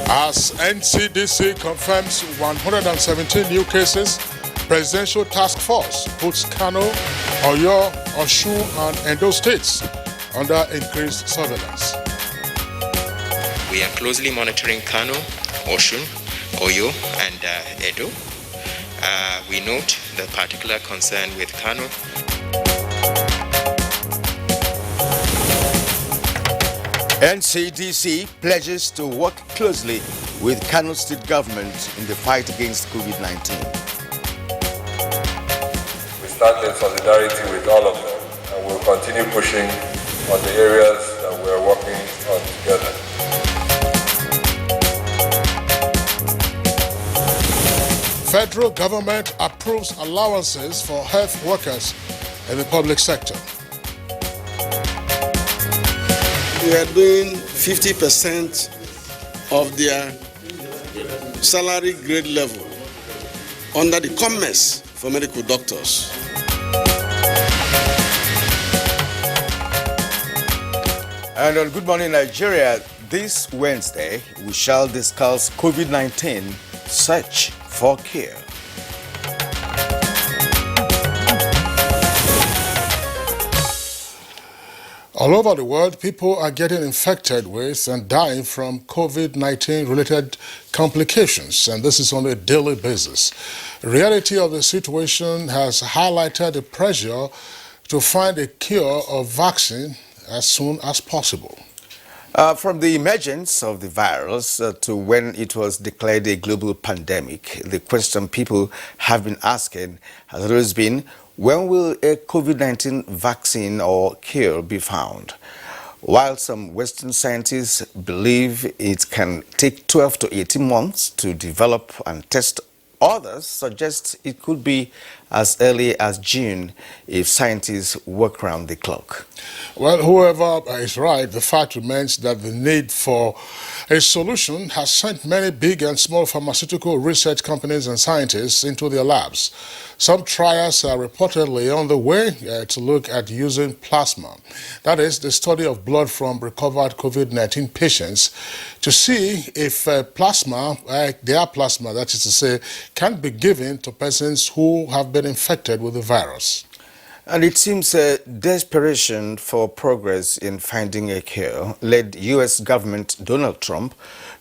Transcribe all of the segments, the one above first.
As NCDC confirms 117 new cases, Presidential Task Force puts Kano, Oyo, Osun, and Edo states under increased surveillance. We are closely monitoring Kano, Osun, Oyo, and Edo. We note the particular concern with Kano. NCDC pledges to work closely with Kano State government in the fight against COVID-19. We stand in solidarity with all of them and will continue pushing on the areas that we're working on together. Federal government approves allowances for health workers in the public sector. We are doing 50% of their salary grade level under the commerce for medical doctors. And on Good Morning Nigeria, this Wednesday, we shall discuss COVID-19 search for cure. All over the world, people are getting infected with and dying from COVID-19 related complications, and this is on a daily basis. The reality of the situation has highlighted the pressure to find a cure or vaccine as soon as possible. From the emergence of the virus to when it was declared a global pandemic, the question people have been asking has always been, when will a COVID-19 vaccine or cure be found? While some Western scientists believe it can take 12 to 18 months to develop and test, others suggest it could be as early as June if scientists work around the clock. Well, whoever is right, the fact remains that the need for a solution has sent many big and small pharmaceutical research companies and scientists into their labs. Some trials are reportedly on the way to look at using plasma. That is, the study of blood from recovered COVID-19 patients to see if their plasma, that is to say, can be given to persons who have been infected with the virus. And it seems desperation for progress in finding a cure led U.S. government Donald Trump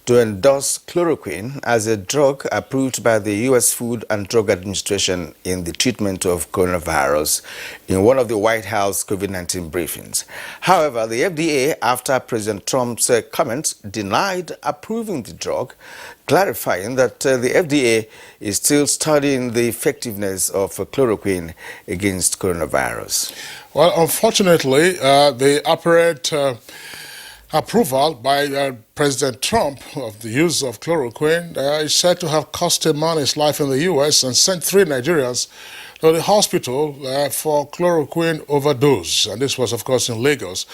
to endorse chloroquine as a drug approved by the U.S. Food and Drug Administration in the treatment of coronavirus in one of the White House COVID-19 briefings. However, the FDA, after President Trump's comments, denied approving the drug, clarifying that the FDA is still studying the effectiveness of chloroquine against coronavirus. Well, unfortunately, the apparent approval by President Trump of the use of chloroquine is said to have cost a man his life in the U.S. and sent 3 Nigerians to the hospital for chloroquine overdose. And this was, of course, in Lagos,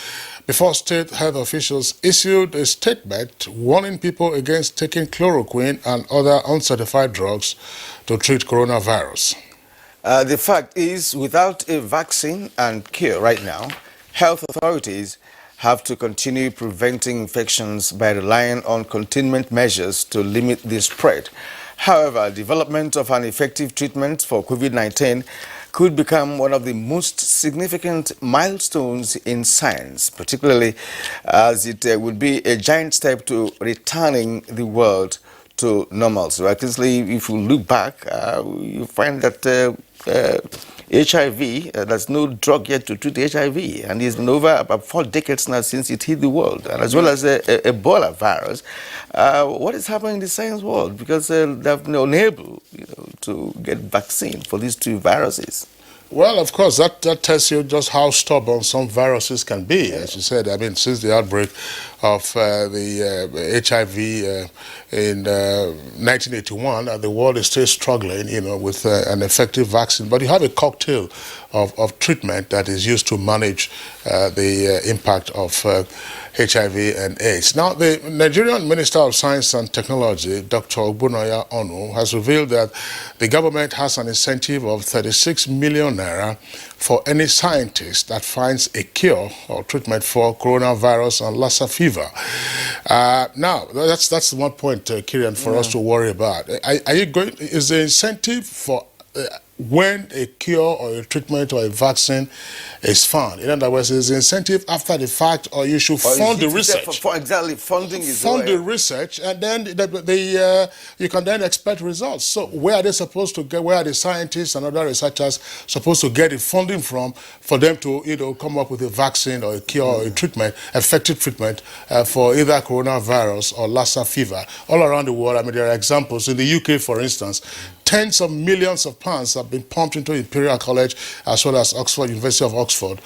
before state health officials issued a statement warning people against taking chloroquine and other uncertified drugs to treat coronavirus. The fact is, without a vaccine and cure right now, health authorities have to continue preventing infections by relying on containment measures to limit the spread. However, development of an effective treatment for COVID-19 could become one of the most significant milestones in science, particularly as it would be a giant step to returning the world to normalcy. Actually, if you look back, you find that HIV, there's no drug yet to treat HIV, and it's been over about 4 decades now since it hit the world, and as well as Ebola virus. What is happening in the science world? Because they've been unable, to get vaccine for these 2 viruses. Well, of course, that tells you just how stubborn some viruses can be. As you said, I mean, since the outbreak of the HIV in 1981, the world is still struggling, with an effective vaccine. But you have a cocktail of treatment that is used to manage the impact of HIV and AIDS. Now, the Nigerian Minister of Science and Technology, Dr. Ogbunaya Onu, has revealed that the government has an incentive of 36 million naira for any scientist that finds a cure or treatment for coronavirus and Lassa fever. Now, that's one point, Kieran, for us to worry about. Is the incentive for when a cure or a treatment or a vaccine is found? In other words, is the incentive after the fact, or you should fund the research? Exactly, funding is fund the research, and then you can then expect results. So where are they supposed to get? Where are the scientists and other researchers supposed to get the funding from for them to come up with a vaccine or a cure or a treatment, effective treatment for either coronavirus or Lassa fever? All around the world, I mean, there are examples. In the UK, for instance, tens of millions of pounds have been pumped into Imperial College as well as University of Oxford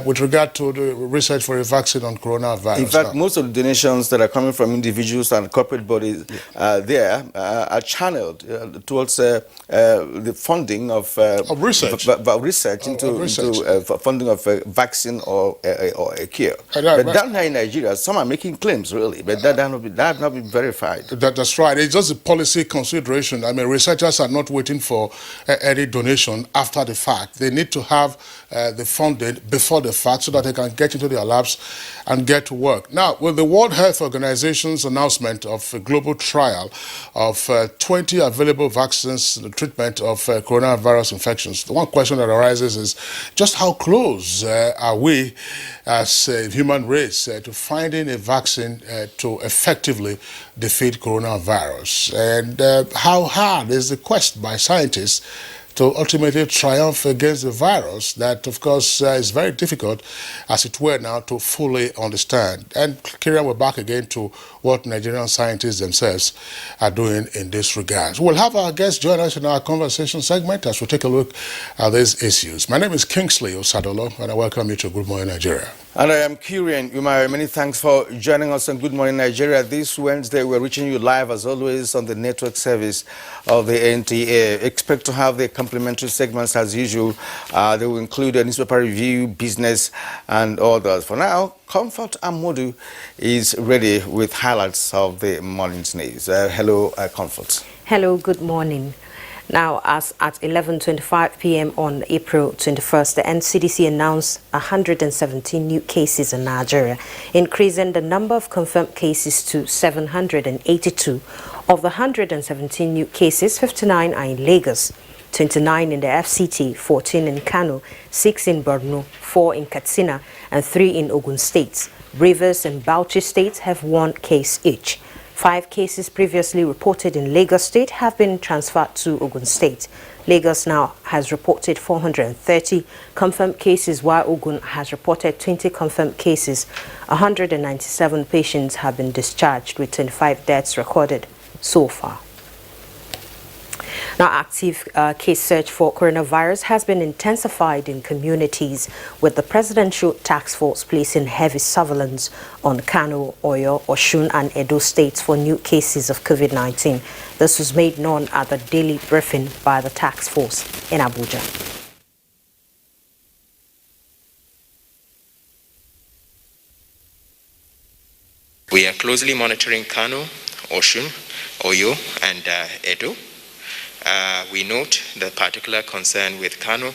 with regard to the research for a vaccine on coronavirus. In fact, most of the donations that are coming from individuals and corporate bodies are channeled towards the funding of research. Research into funding of a vaccine or a cure. But down here in Nigeria, some are making claims, really, but that have not been verified. That's right. It's just a policy consideration. I mean, researchers are not waiting for any donation after the fact. They need to have the funding before the fact so that they can get into their labs and get to work. Now, with the World Health Organization's announcement of a global trial of 20 available vaccines, the treatment of coronavirus infections, the one question that arises is just how close are we as a human race to finding a vaccine to effectively defeat coronavirus? And how hard is the quest by scientists to ultimately triumph against the virus that, of course, is very difficult, as it were now, to fully understand. And Kieran, we're back again to what Nigerian scientists themselves are doing in this regard. We'll have our guests join us in our conversation segment as we take a look at these issues. My name is Kingsley Osadolo, and I welcome you to Good Morning Nigeria. And I am Kieran Umar. Many thanks for joining us on Good Morning Nigeria. This Wednesday, we're reaching you live, as always, on the network service of the NTA. Expect to have the complimentary segments as usual. They will include a newspaper review, business, and others. For now, Comfort Amodu is ready with highlights of the morning's news. Hello, Comfort. Hello, good morning. Now, as at 11:25 p.m. on April 21st, the NCDC announced 117 new cases in Nigeria, increasing the number of confirmed cases to 782. Of the 117 new cases, 59 are in Lagos, 29 in the FCT, 14 in Kano, 6 in Borno, 4 in Katsina, and 3 in Ogun states. Rivers and Bauchi states have 1 case each. 5 cases previously reported in Lagos State have been transferred to Ogun State. Lagos now has reported 430 confirmed cases, while Ogun has reported 20 confirmed cases. 197 patients have been discharged, with 25 deaths recorded so far. Now, active case search for coronavirus has been intensified in communities, with the Presidential Task Force placing heavy surveillance on Kano, Oyo, Osun, and Edo states for new cases of COVID-19. This was made known at the daily briefing by the Task Force in Abuja. We are closely monitoring Kano, Osun, Oyo, and Edo. We note the particular concern with Kano,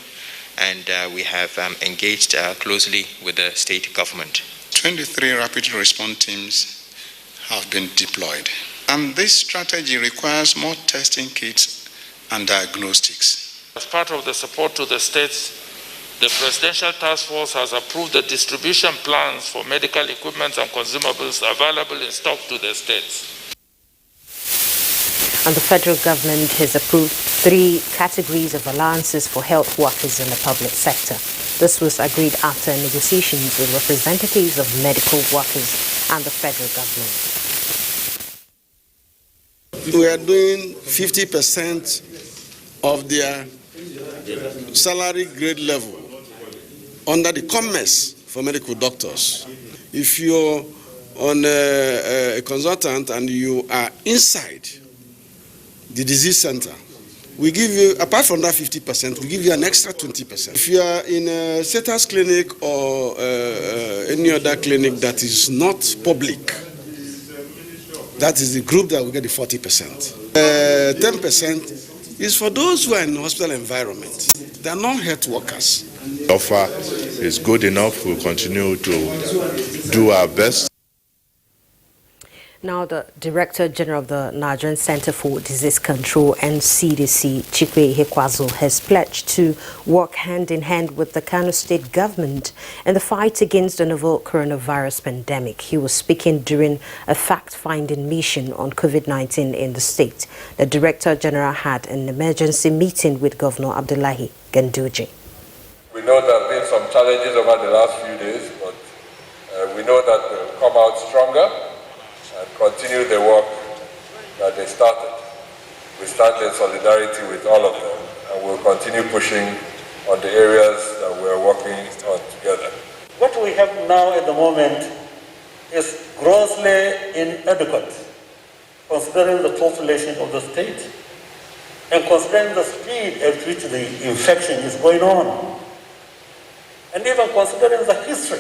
and we have engaged closely with the state government. 23 rapid response teams have been deployed. And this strategy requires more testing kits and diagnostics. As part of the support to the states, the Presidential Task Force has approved the distribution plans for medical equipment and consumables available in stock to the states. And the federal government has approved 3 categories of allowances for health workers in the public sector. This was agreed after negotiations with representatives of medical workers and the federal government. We are doing 50% of their salary grade level under the commerce for medical doctors. If you're on a consultant and you are inside the disease center, we give you, apart from that 50%, we give you an extra 20%. If you are in a status clinic or any other clinic that is not public, that is the group that will get the 40%. 10% is for those who are in the hospital environment. They are not health workers. The offer is good enough. We'll continue to do our best. Now, the Director General of the Nigerian Center for Disease Control and CDC, Chikwe Hekwazo, has pledged to work hand in hand with the Kano State government in the fight against the novel coronavirus pandemic. He was speaking during a fact-finding mission on COVID-19 in the state. The Director General had an emergency meeting with Governor Abdullahi Ganduje. We know there have been some challenges over the last few days, but we know that they'll come out stronger and continue the work that they started. We stand in solidarity with all of them, and we'll continue pushing on the areas that we're working on together. What we have now at the moment is grossly inadequate, considering the population of the state and considering the speed at which the infection is going on, and even considering the history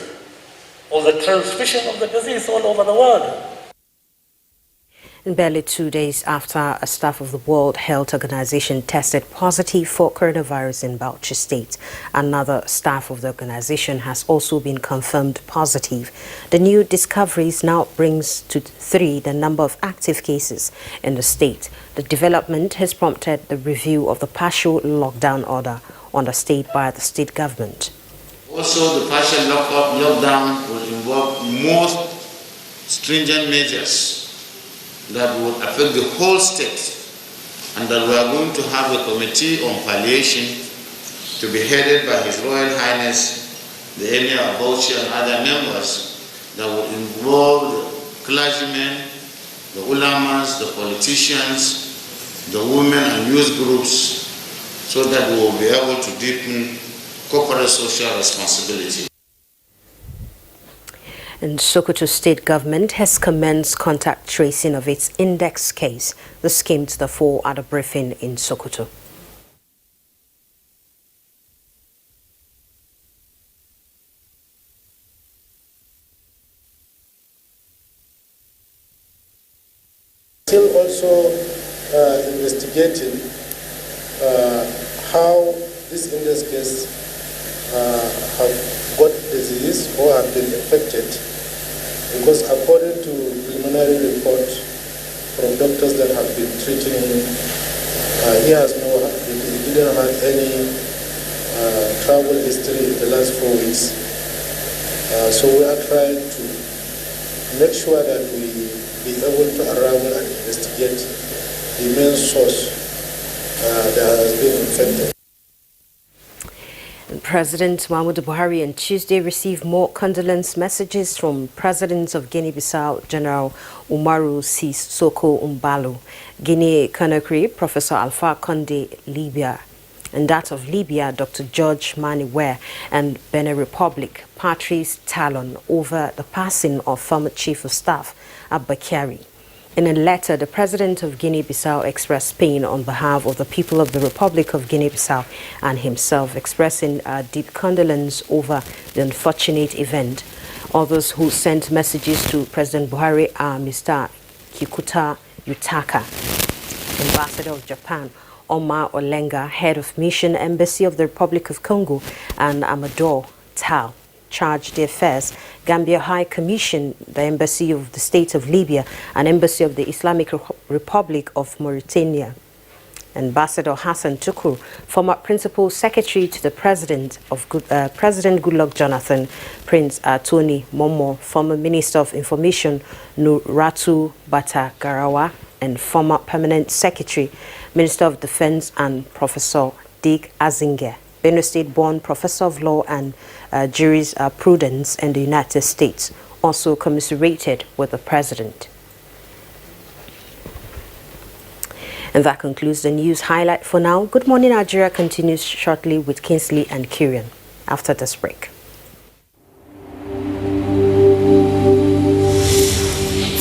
of the transmission of the disease all over the world. And barely 2 days after a staff of the World Health Organization tested positive for coronavirus in Bauchi State, another staff of the organization has also been confirmed positive. The new discoveries now brings to 3 the number of active cases in the state. The development has prompted the review of the partial lockdown order on the state by the state government. Also, the partial lockdown will involve more stringent measures that will affect the whole state, and that we are going to have a committee on palliation to be headed by His Royal Highness, the Emir of Bauchi and other members, that will involve the clergymen, the ulamas, the politicians, the women and youth groups, so that we will be able to deepen corporate social responsibility. And Sokoto State Government has commenced contact tracing of its index case. This came to the fore at a briefing in Sokoto. Still also investigating how this index case have got disease or have been affected, because according to preliminary report from doctors that have been treating him, he didn't have any travel history in the last 4 weeks. So we are trying to make sure that we be able to unravel and investigate the main source that has been infected. President Muhammadu Buhari on Tuesday received more condolence messages from President of Guinea-Bissau, General Umaru Sissoko Umbalu, Guinea-Conakry, Professor Alpha Condé, Libya, and that of Libya, Dr. George Maniwe, and Benin Republic, Patrice Talon, over the passing of former Chief of Staff Abba Kyari. In a letter, the President of Guinea-Bissau expressed pain on behalf of the people of the Republic of Guinea-Bissau and himself, expressing deep condolence over the unfortunate event. Others who sent messages to President Buhari are Mr. Kikuta Yutaka, Ambassador of Japan, Omar Olenga, Head of Mission Embassy of the Republic of Congo, and Amador Tal, Charge d'Affaires, Gambia High Commission, the Embassy of the State of Libya, and Embassy of the Islamic Republic of Mauritania. Ambassador Hassan Tukur, former Principal Secretary to the President Goodluck Jonathan, Prince Tony Momo, former Minister of Information Nuratu Batagarawa, and former Permanent Secretary, Minister of Defense, and Professor Dick Azinger, Benue State-born Professor of Law and Jurisprudence in the United States, also commiserated with the President. And that concludes the news highlight for now. Good Morning Nigeria continues shortly with Kingsley and Kieran after this break.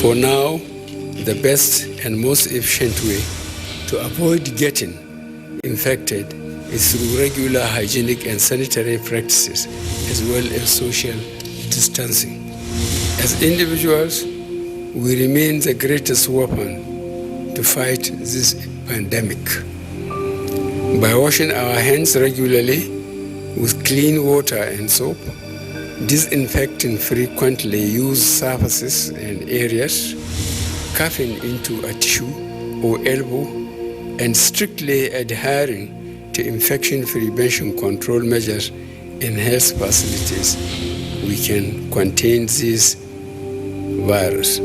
For now, the best and most efficient way to avoid getting infected is through regular hygienic and sanitary practices, as well as social distancing. As individuals, we remain the greatest weapon to fight this pandemic. By washing our hands regularly with clean water and soap, disinfecting frequently used surfaces and areas, coughing into a tissue or elbow, and strictly adhering to infection prevention control measures in health facilities, we can contain this virus.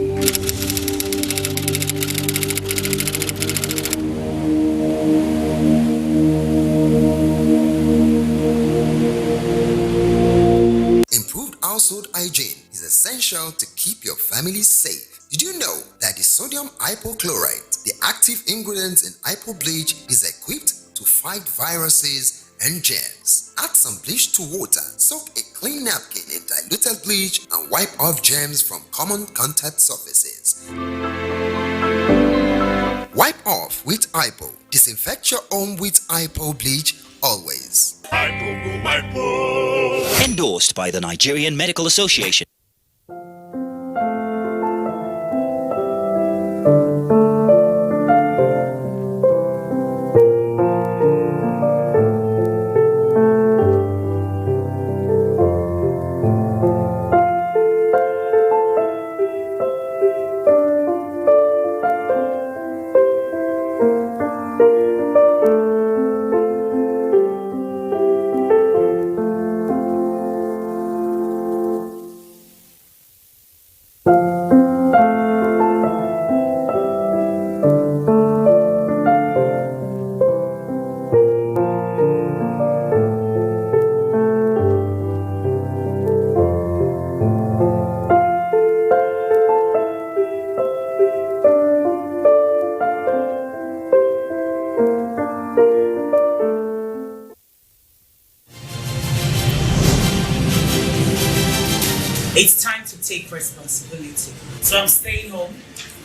Improved household hygiene is essential to keep your family safe. Did you know that the sodium hypochlorite, the active ingredient in hypo bleach, is equipped to fight viruses and germs? Add some bleach to water, soak a clean napkin in diluted bleach, and wipe off germs from common contact surfaces. Wipe off with hypo. Disinfect your home with hypo bleach always. Endorsed by the Nigerian Medical Association. It's time to take responsibility. So I'm staying home,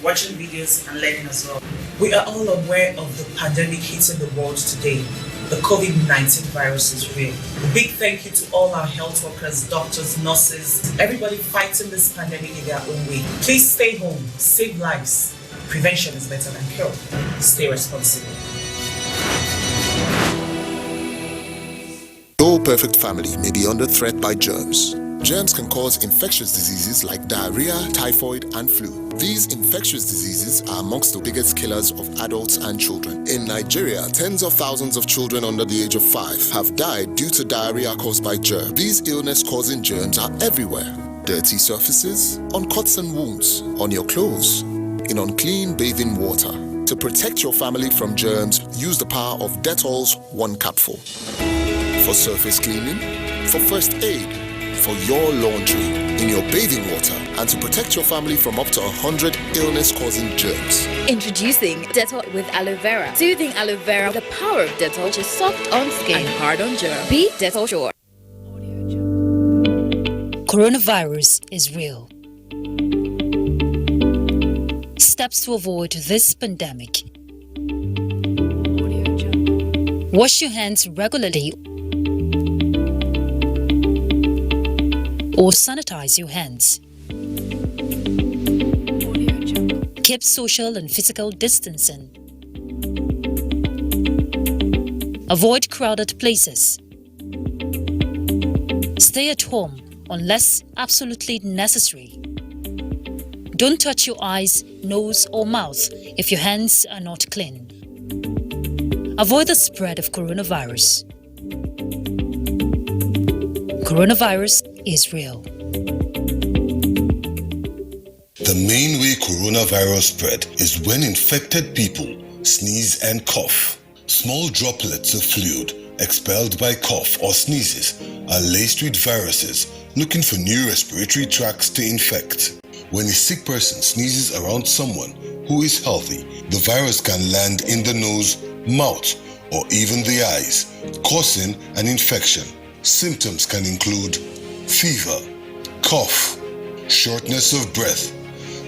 watching videos and learning as well. We are all aware of the pandemic hitting the world today. The COVID-19 virus is real. A big thank you to all our health workers, doctors, nurses, everybody fighting this pandemic in their own way. Please stay home, save lives. Prevention is better than cure. Stay responsible. No perfect family may be under threat by germs. Germs can cause infectious diseases like diarrhea, typhoid, and flu. These infectious diseases are amongst the biggest killers of adults and children. In Nigeria, tens of thousands of children under the age of 5 have died due to diarrhea caused by germs. These illness-causing germs are everywhere. Dirty surfaces, on cuts and wounds, on your clothes, in unclean bathing water. To protect your family from germs, use the power of Dettol's 1 capful. For surface cleaning, for first aid, for your laundry, in your bathing water, and to protect your family from up to 100 illness-causing germs. Introducing Dettol with aloe vera. Soothing aloe vera, the power of Dettol, which is soft on skin and hard on germs. Be Dettol Sure. Coronavirus is real. Steps to avoid this pandemic. Wash your hands regularly or sanitize your hands. Keep social and physical distancing. Avoid crowded places. Stay at home unless absolutely necessary. Don't touch your eyes, nose, or mouth if your hands are not clean. Avoid the spread of coronavirus. Coronavirus is real. The main way coronavirus spread is when infected people sneeze and cough. Small droplets of fluid expelled by cough or sneezes are laced with viruses looking for new respiratory tracts to infect. When a sick person sneezes around someone who is healthy, the virus can land in the nose, mouth, or even the eyes, causing an infection. Symptoms can include fever, cough, shortness of breath.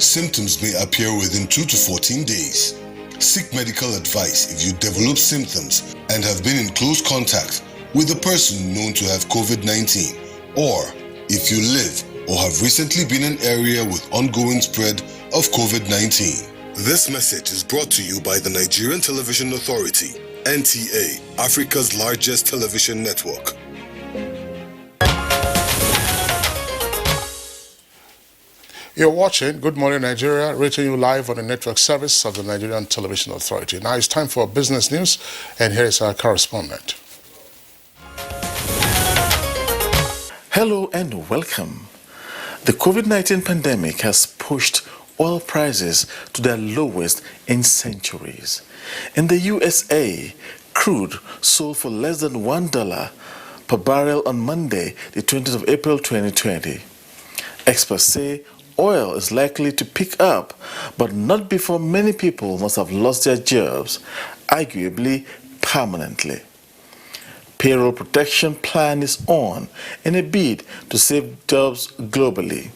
Symptoms may appear within 2 to 14 days. Seek medical advice if you develop symptoms and have been in close contact with a person known to have COVID-19, or if you live or have recently been in an area with ongoing spread of COVID-19. This message is brought to you by the Nigerian Television Authority, NTA, Africa's largest television network. You're watching Good Morning Nigeria, reaching you live on the network service of the Nigerian Television Authority. Now it's time for business news, and here is our correspondent. Hello and welcome. The COVID-19 pandemic has pushed oil prices to their lowest in centuries. In the USA, crude sold for less than $1 per barrel on Monday, the 20th of April 2020. Experts say oil is likely to pick up, but not before many people must have lost their jobs, arguably permanently. Payroll protection plan is on in a bid to save jobs globally.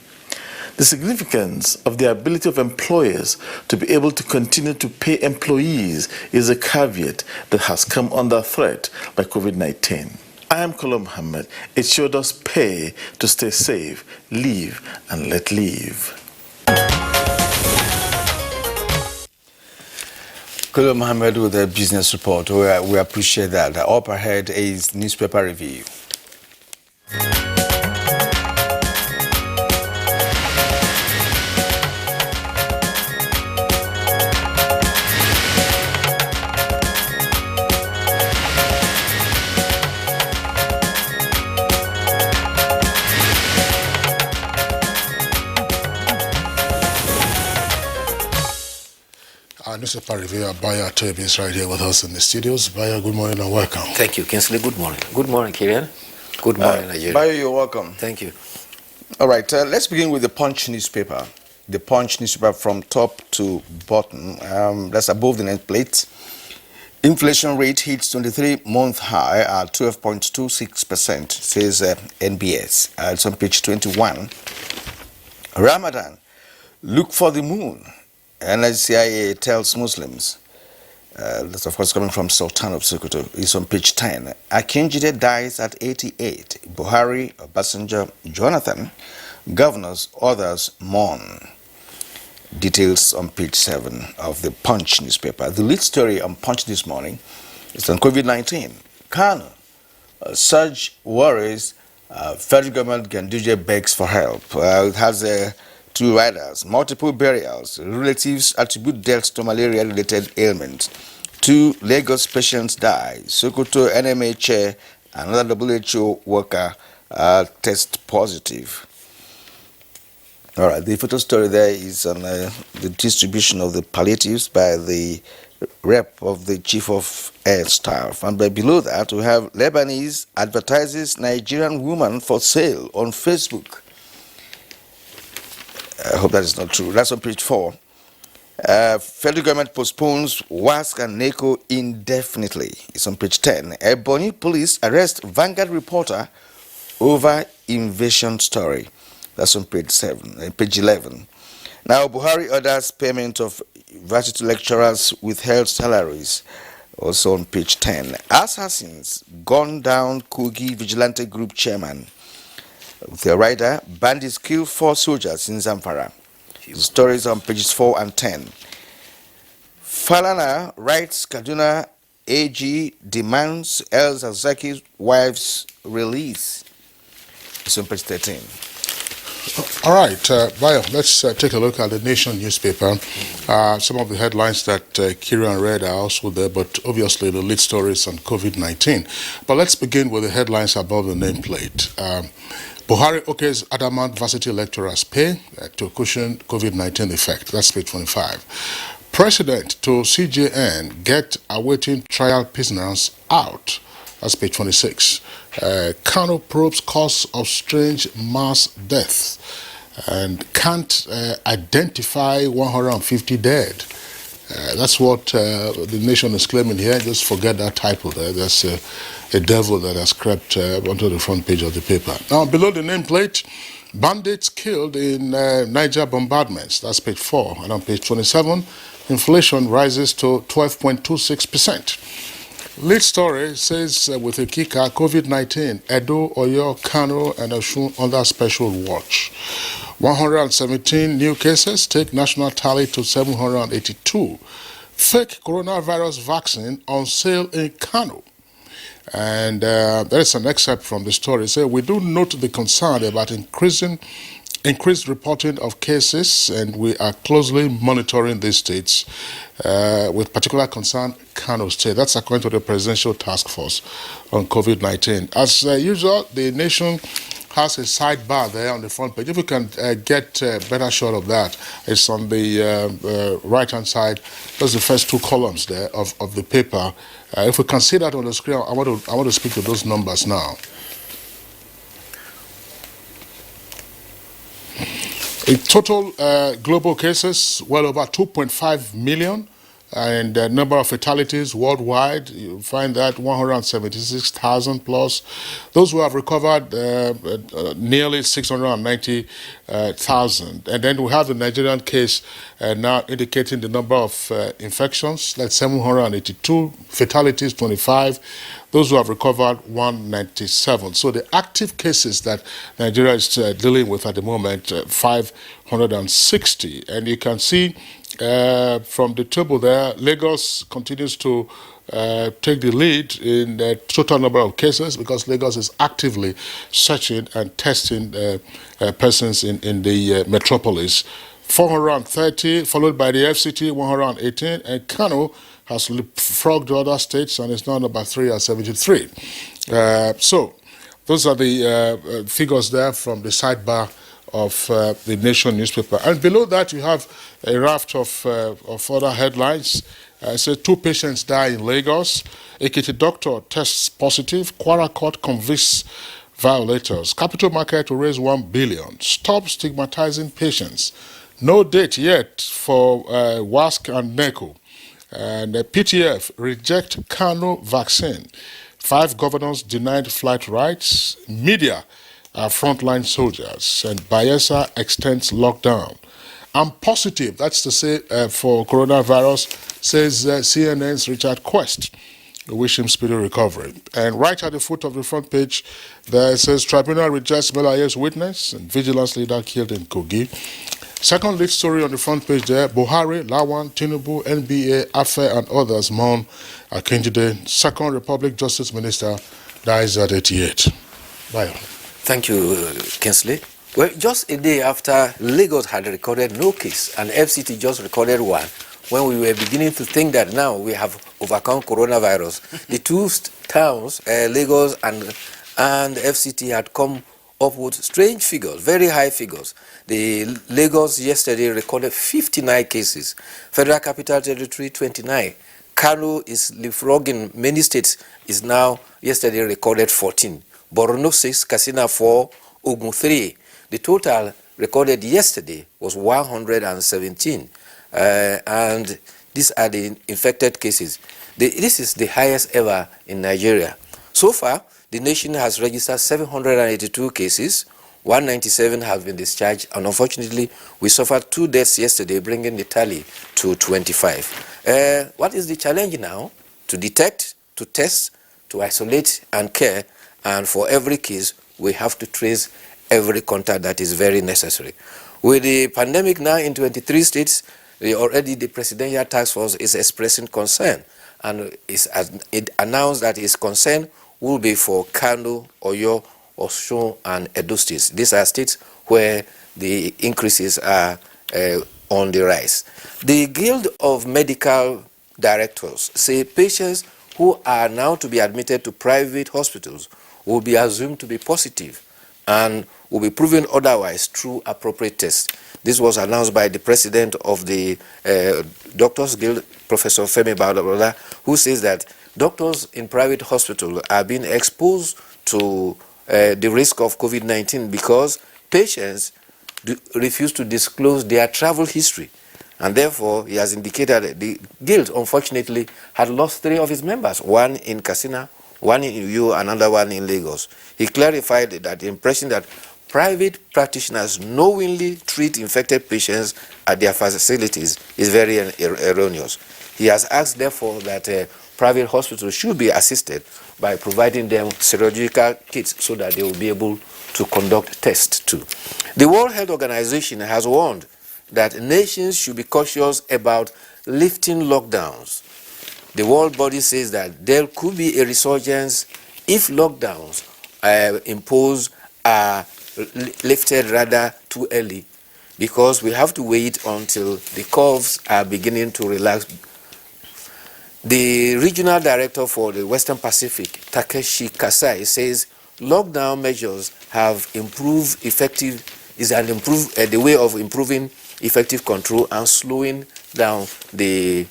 The significance of the ability of employers to be able to continue to pay employees is a caveat that has come under threat by COVID-19. I am Kolo Muhammad. It sure does pay to stay safe, live and let live. Kolo Muhammad with a business report. We appreciate that. Up ahead is newspaper review. Newspaper reviewer Baya Toby is right here with us in the studios. Baya, good morning and welcome. Thank you, Kinsley. Good morning. Good morning, Kirian. Good morning, Nigeria. Baya, you're welcome. Thank you. All right, let's begin with the Punch newspaper. The Punch newspaper from top to bottom. That's above the nameplate. Inflation rate hits 23-month high at 12.26%, says NBS. It's on page 21. Ramadan, look for the moon. NICIA tells Muslims, that's of course coming from Sultan of Sokoto, is on page 10. Akinjide dies at 88. Buhari, Obasanjo, Jonathan, governors, others mourn. Details on page 7 of the Punch newspaper. The lead story on Punch this morning is on COVID-19. Kano, surge worries, federal government Ganduje begs for help. It has 2 riders, multiple burials. Relatives attribute deaths to malaria-related ailments. 2 Lagos patients die. Sokoto NMA chair and another WHO worker test positive. All right, the photo story there is on the distribution of the palliatives by the rep of the chief of air staff. And below that, we have Lebanese advertises Nigerian woman for sale on Facebook. I hope that is not true. That's on page 4. Federal government postpones WASC and NACO indefinitely. It's on page 10. Ebonyi police arrest Vanguard reporter over invasion story. That's on page 11. Now, Buhari orders payment of varsity lecturers withheld salaries. Also on page 10. Assassins gun down Kogi vigilante group chairman. The rider, bandits kill 4 soldiers in Zamfara. The stories on pages 4 and 10. Falana writes Kaduna AG demands El Zazaki's wife's release. It's on page 13. All right, Bayo, let's take a look at the Nation newspaper. Some of the headlines that Kirian read are also there, but obviously the lead story is on COVID-19. But let's begin with the headlines above the nameplate. Buhari okays adamant varsity lecturers pay to cushion COVID-19 effect. That's page 25. President to CJN get awaiting trial prisoners out. That's page 26. Kano probes cause of strange mass death. and can't identify 150 dead. That's what the nation is claiming here. Just forget that typo there. That's a devil that has crept onto the front page of the paper. Now, below the nameplate, bandits killed in Niger bombardments. That's page 4. And on page 27, inflation rises to 12.26%. Lead story says with a kicker, COVID-19, Edo, Oyo, Kano, and Osun under special watch. 117 new cases take national tally to 782. Fake coronavirus vaccine on sale in Kano. And there is an excerpt from the story. Say, we do note the concern about increased reporting of cases, and we are closely monitoring these states with particular concern Kano State. That's according to the Presidential Task Force on COVID-19. As usual, the nation has a sidebar there on the front page. If you can get a better shot of that, it's on the right-hand side. That's the first two columns there of the paper. If we can see that on the screen, I want to speak to those numbers now. In total global cases, well over 2.5 million, and the number of fatalities worldwide, you find that 176,000 plus. Those who have recovered, nearly 690,000. And then we have the Nigerian case now indicating the number of infections, that's 782, fatalities 25. Those who have recovered, 197. So the active cases that Nigeria is dealing with at the moment, 560. And you can see from the table there, Lagos continues to take the lead in the total number of cases because Lagos is actively searching and testing persons in the metropolis. 430, followed by the FCT, 118, and Kano has leapfrogged other states and is now number 3 at 73. So those are the figures there from the sidebar of the Nation newspaper. And below that, you have a raft of other headlines. So 2 patients die in Lagos. Ekiti doctor tests positive. Kwara court convicts violators. Capital market to raise 1 billion. Stop stigmatizing patients. No date yet for WASC and NECO. And the PTF reject Kano vaccine. 5 governors denied flight rights. Media are frontline soldiers. And Bayelsa extends lockdown. I'm positive, that's to say for coronavirus, says CNN's Richard Quest. We wish him speedy recovery. And right at the foot of the front page, there it says tribunal rejects Melaye's witness and vigilance leader killed in Kogi. Second lead story on the front page there, Buhari, Lawan, Tinubu, NBA, Afe, and others mourn Akinjide. Second Republic Justice Minister dies at 88. Bye. Thank you, Kinsley. Well, just a day after Lagos had recorded no case and FCT just recorded one, when we were beginning to think that now we have overcome coronavirus, the two towns, Lagos and FCT, had come up with strange figures, very high figures. The Lagos yesterday recorded 59 cases, Federal Capital Territory 29. Kano is leapfrogging many states, is now yesterday recorded 14. Borno 6, Katsina 4, Ogun 3. The total recorded yesterday was 117. And these are the infected cases. This is the highest ever in Nigeria. So far, the nation has registered 782 cases, 197 have been discharged, and unfortunately, we suffered 2 deaths yesterday, bringing the tally to 25. What is the challenge now? To detect, to test, to isolate, and care, and for every case, we have to trace every contact that is very necessary. With the pandemic now in 23 states, already the Presidential Task Force is expressing concern, and it announced that its concern will be for Kano, Oyo, Osun, and Edo states. These are states where the increases are on the rise. The Guild of Medical Directors say patients who are now to be admitted to private hospitals will be assumed to be positive and will be proven otherwise through appropriate tests. This was announced by the president of the Doctors Guild, Professor Femi Badabola, who says that doctors in private hospitals are being exposed to the risk of COVID-19 because patients refused to disclose their travel history. And therefore, he has indicated that the guild, unfortunately, had lost 3 of his members, one in Katsina, one in Uyo, another one in Lagos. He clarified that the impression that private practitioners knowingly treat infected patients at their facilities is very erroneous. He has asked, therefore, that private hospitals should be assisted by providing them serological kits so that they will be able to conduct tests too. The World Health Organization has warned that nations should be cautious about lifting lockdowns. The world body says that there could be a resurgence if lockdowns imposed are lifted rather too early, because we have to wait until the curves are beginning to relax. The regional director for the Western Pacific, Takeshi Kasai, says lockdown measures have improved the way of improving effective control and slowing down the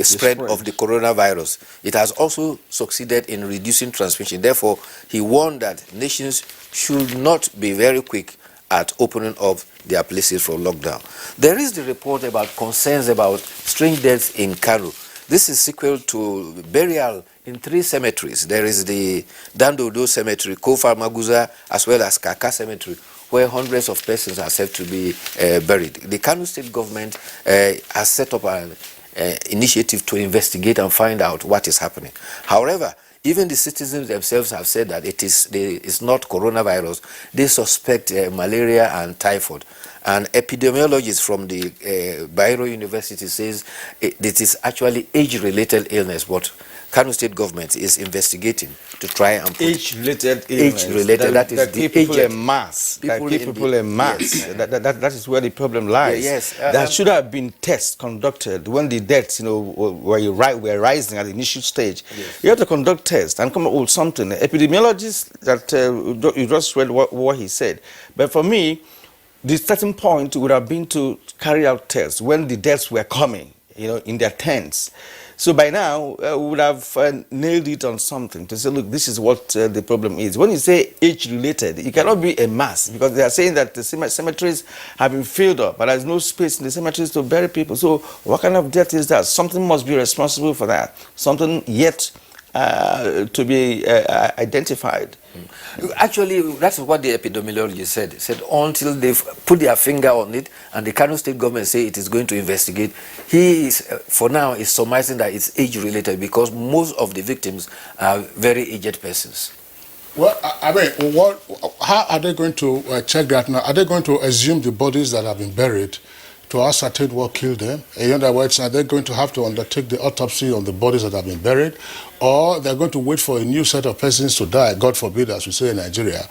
spread of the coronavirus. It has also succeeded in reducing transmission. Therefore, he warned that nations should not be very quick at opening up their places for lockdown. There is the report about concerns about strange deaths in Kano. This is sequel to burial in 3 cemeteries. There is the Dandodo Cemetery, Kofa Maguza, as well as Kaka Cemetery, where hundreds of persons are said to be buried. The Kano state government has set up an initiative to investigate and find out what is happening. However, even the citizens themselves have said that it's not coronavirus. They suspect malaria and typhoid. An epidemiologist from the Bayero University says it is actually age-related illness, but Kano state government is investigating to try and put age-related illness. Age-related, that is the people in mass. People in mass. Yes. That is where the problem lies. Yes. There should have been tests conducted when the deaths, were rising at the initial stage. Yes. You have to conduct tests and come up with something. Epidemiologists that you just read what he said. But for me, the starting point would have been to carry out tests when the deaths were coming, in their tents. So by now, we would have nailed it on something to say, look, this is what the problem is. When you say age-related, it cannot be a mass, because they are saying that the cemeteries have been filled up, but there's no space in the cemeteries to bury people. So what kind of death is that? Something must be responsible for that. Something yet to be identified. Actually, that's what the epidemiologist said. He said until they've put their finger on it and the Kano state government say it is going to investigate, he is, for now, is surmising that it's age-related because most of the victims are very aged persons. Well, I mean, how are they going to check that now? Are they going to assume the bodies that have been buried to ascertain what killed them? In other words, are they going to have to undertake the autopsy on the bodies that have been buried? Or they're going to wait for a new set of persons to die, God forbid, as we say in Nigeria,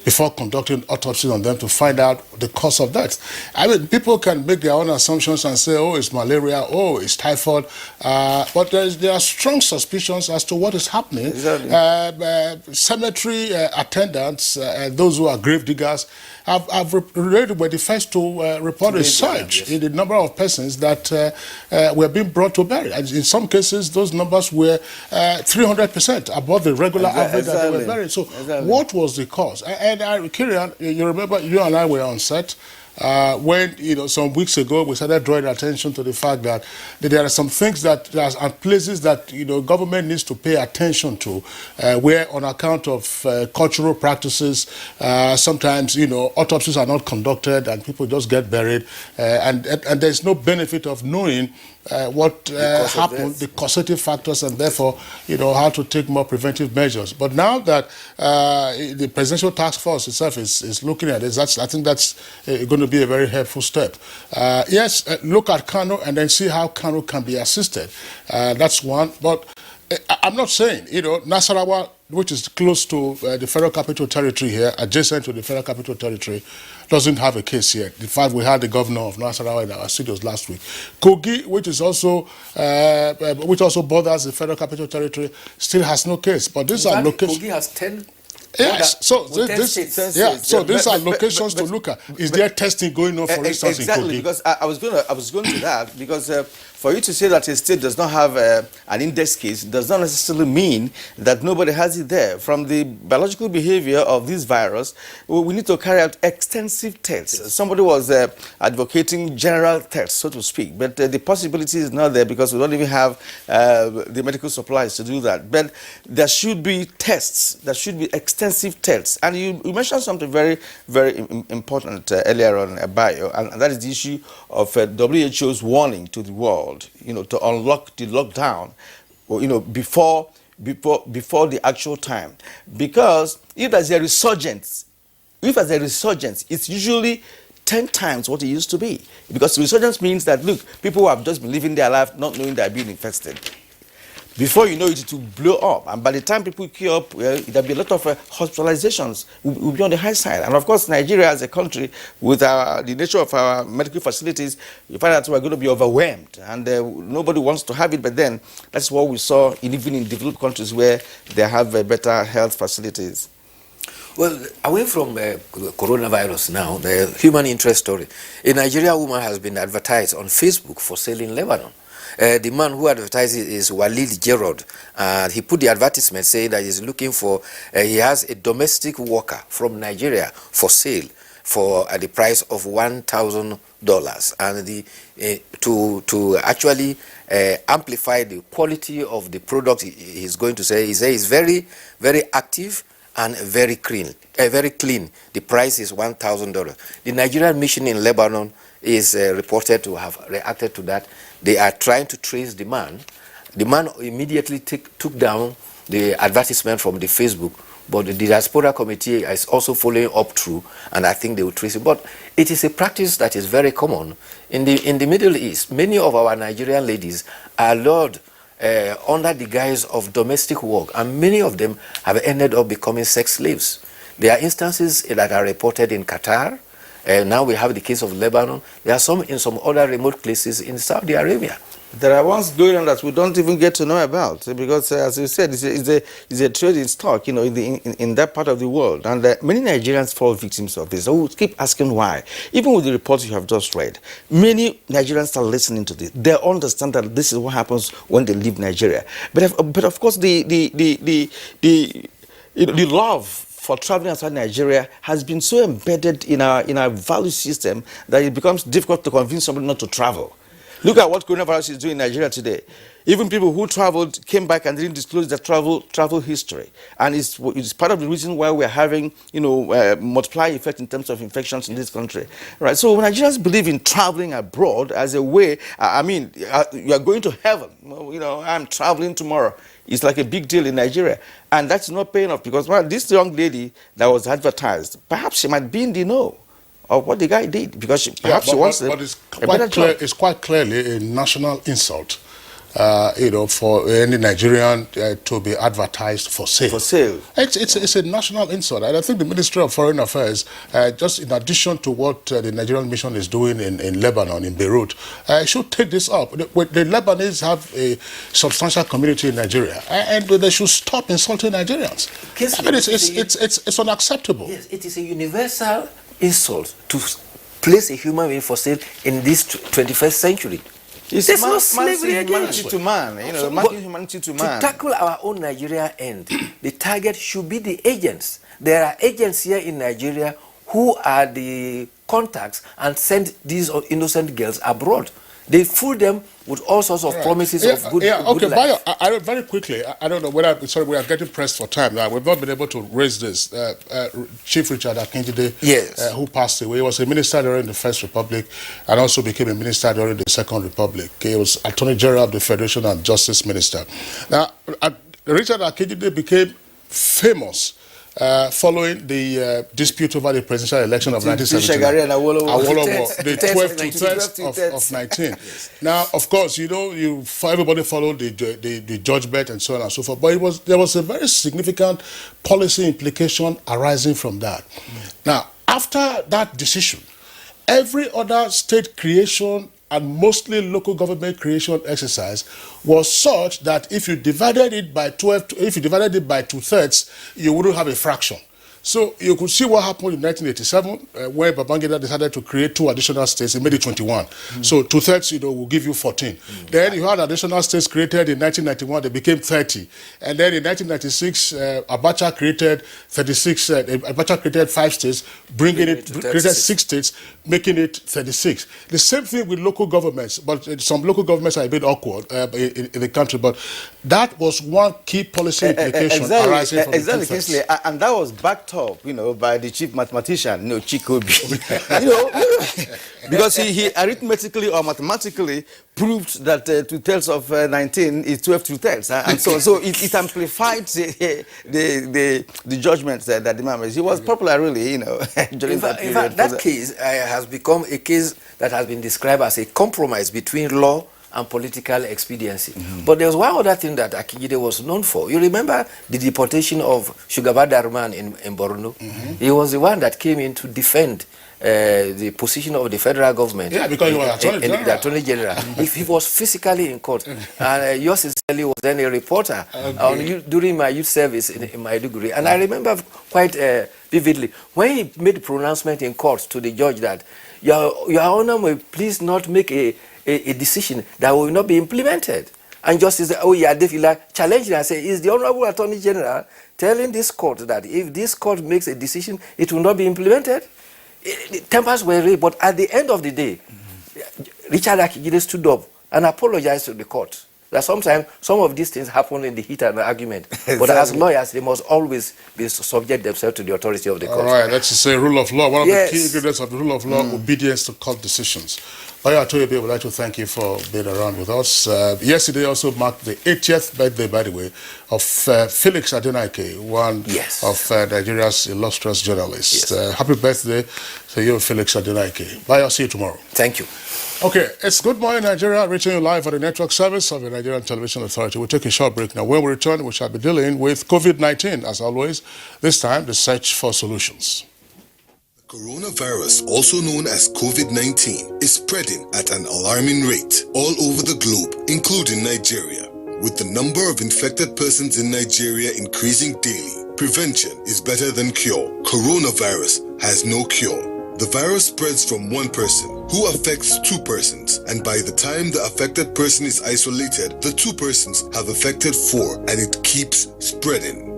before conducting autopsy on them to find out the cause of death? I mean, people can make their own assumptions and say, oh, it's malaria, oh, it's typhoid, but there are strong suspicions as to what is happening. Exactly. Cemetery attendants, those who are grave diggers, were the first to report a surge in the number of persons that were being brought to burial. And in some cases, those numbers were 300% above the regular average that they were buried. So what was the cause? And Kirian, you remember you and I were on set when, some weeks ago, we started drawing attention to the fact that there are some things and places that, government needs to pay attention to, where on account of cultural practices, sometimes, autopsies are not conducted and people just get buried, and there's no benefit of knowing what happened, the causative factors, and therefore, how to take more preventive measures. But now that the Presidential Task Force itself is looking at this, I think that's going to be a very helpful step. Yes, look at Kano and then see how Kano can be assisted. That's one. But I'm not saying, Nasarawa, which is close to the Federal Capital Territory here, adjacent to the Federal Capital Territory, doesn't have a case yet. In fact, we had the governor of Nasarawa in our studios last week. Kogi, which also borders the Federal Capital Territory, still has no case. But these are locations. Kogi has 10 Yes, so these are locations to look at. Is there testing going on, for instance, exactly, in Kogi? because I was going to that, because for you to say that a state does not have an index case does not necessarily mean that nobody has it there. From the biological behavior of this virus, we need to carry out extensive tests. Somebody was advocating general tests, so to speak, but the possibility is not there because we don't even have the medical supplies to do that. But there should be tests, there should be extensive tests. And you mentioned something very, very important earlier on, Bio, and that is the issue of WHO's warning to the world, to unlock the lockdown, before the actual time. Because if there's a resurgence, it's usually 10 times what it used to be. Because resurgence means that, look, people have just been living their life not knowing they're being infested. Before you know it, it will blow up. And by the time people queue up, there'll be a lot of hospitalizations. We'll be on the high side. And of course, Nigeria as a country, with the nature of our medical facilities, you find that we're going to be overwhelmed. And nobody wants to have it. But then, that's what we saw even in developed countries where they have better health facilities. Well, away from coronavirus now, the human interest story. A Nigerian woman has been advertised on Facebook for sale in Lebanon. The man who advertised it is Walid Gerard. He put the advertisement saying that he's looking for, he has a domestic worker from Nigeria for sale for the price of $1,000. And to actually amplify the quality of the product he's going to say, he says it's very, very active and very clean. The price is $1,000. The Nigerian mission in Lebanon is reported to have reacted to that. They are trying to trace the man. The man immediately took down the advertisement from the Facebook, but the diaspora committee is also following up through, and I think they will trace it. But it is a practice that is very common in the Middle East. Many of our Nigerian ladies are lured under the guise of domestic work, and many of them have ended up becoming sex slaves. There are instances that are reported in Qatar. Now we have the case of Lebanon. There are some in some other remote places in Saudi Arabia. There are ones going on that we don't even get to know about, because, as you said, it's a trade in stock, in that part of the world. And many Nigerians fall victims of this. So we keep asking why. Even with the reports you have just read, many Nigerians are listening to this. They understand that this is what happens when they leave Nigeria. But of course, the love for traveling outside Nigeria has been so embedded in our value system that it becomes difficult to convince somebody not to travel. Look at what coronavirus is doing in Nigeria today. Even people who traveled came back and didn't disclose their travel history. And it's part of the reason why we're having, multiplying effect in terms of infections in this country. Right? So Nigerians believe in traveling abroad as a way, you are going to heaven. I'm traveling tomorrow. It's like a big deal in Nigeria. And that's not paying off because this young lady that was advertised, perhaps she might be in the know of what the guy did, because she wants it's quite clearly a national insult, for any Nigerian to be advertised for sale. For sale. It's a national insult. And I think the Ministry of Foreign Affairs, just in addition to what the Nigerian mission is doing in Lebanon, in Beirut, should take this up. The Lebanese have a substantial community in Nigeria, and they should stop insulting Nigerians. It's unacceptable. Yes, it is a universal insult to place a human being for sale in this 21st century. There's no slavery humanity to man. Humanity to man. To tackle our own Nigeria end, the target should be the agents. There are agents here in Nigeria who are the contacts and send these innocent girls abroad. They fool them with all sorts of promises of good life. I very quickly, I don't know whether, we are getting pressed for time now. We've not been able to raise this. Chief Richard Akinjide, yes, who passed away, he was a minister during the First Republic and also became a minister during the Second Republic. He was Attorney General of the Federation and Justice Minister. Now, Richard Akinjide became famous following the dispute over the presidential election of 1979, the 12th to 13th of 19. Yes. Now, of course, everybody followed the judgment and so on and so forth, but there was a very significant policy implication arising from that. Now, after that decision, every other state creation and mostly local government creation exercise was such that if you divided it by 2/3, you wouldn't have a fraction. So you could see what happened in 1987 where Babangida decided to create 2 additional states. He made it 21. So 2/3, will give you 14. Then you had additional states created in 1991. They became 30. And then in 1996, Abacha created 36. Abacha created 5 states, created 6 states, making it 36. The same thing with local governments, but some local governments are a bit awkward in the country. But that was one key policy implication arising from the 2/3. And that was backed up, by the chief mathematician, Chikobi. Because he arithmetically or mathematically proved that 2/3 of 19 is 12 2/3, and so it amplified the judgments that the man made. He was popular, really, during that period. In fact, that case has become a case that has been described as a compromise between law and political expediency. But there was one other thing that Akigide was known for. You remember the deportation of Shugaba Darman in Borno? He was the one that came in to defend the position of the federal government. Yeah, because he was the Attorney General. He was physically in court. And yours sincerely was then a reporter during my youth service in Maiduguri. And I remember quite vividly when he made the pronouncement in court to the judge that Your Honor, may please not make a decision that will not be implemented. And Justice Oyadefila challenged and said, is the Honorable Attorney General telling this court that if this court makes a decision, it will not be implemented? Tempers were raised, but at the end of the day, Richard Akigide stood up and apologized to the court. That sometimes some of these things happen in the heat of an argument. But as lawyers, they must always be subject themselves to the authority of the court. All right, that's to say rule of law. One of the key ingredients of the rule of law, obedience to court decisions. Oya Atoyebe, would like to thank you for being around with us. Yesterday also marked the 80th birthday, by the way, of Felix Adenaike, one of Nigeria's illustrious journalists. Happy birthday to you, Felix Adenaike. Bye, I'll see you tomorrow. Thank you. Okay, it's Good Morning Nigeria, reaching you live on the network service of the Nigerian Television Authority. We'll take a short break now. When we return, we shall be dealing with COVID-19, as always. This time, the search for solutions. Coronavirus, also known as COVID-19, is spreading at an alarming rate all over the globe, including Nigeria. With the number of infected persons in Nigeria increasing daily, prevention is better than cure. Coronavirus has no cure. The virus spreads from one person, who affects 2 persons, and by the time the affected person is isolated, the 2 persons have affected 4, and it keeps spreading.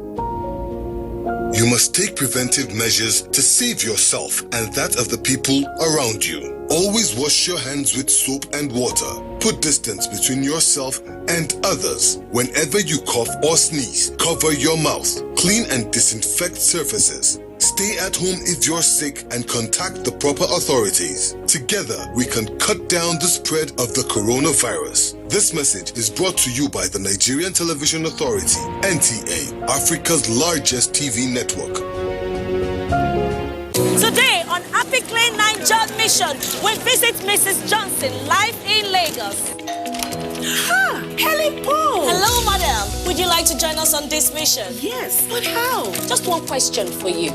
You must take preventive measures to save yourself and that of the people around you. Always wash your hands with soap and water. Put distance between yourself and others. Whenever you cough or sneeze, cover your mouth. Clean and disinfect surfaces. Stay at home if you're sick and contact the proper authorities. Together, we can cut down the spread of the coronavirus. This message is brought to you by the Nigerian Television Authority, NTA, Africa's largest TV network. Today on Happy Clean Niger Mission, we visit Mrs. Johnson live in Lagos. Ha! Helen Paul! Hello, madam. Would you like to join us on this mission? Yes, but how? Just one question for you.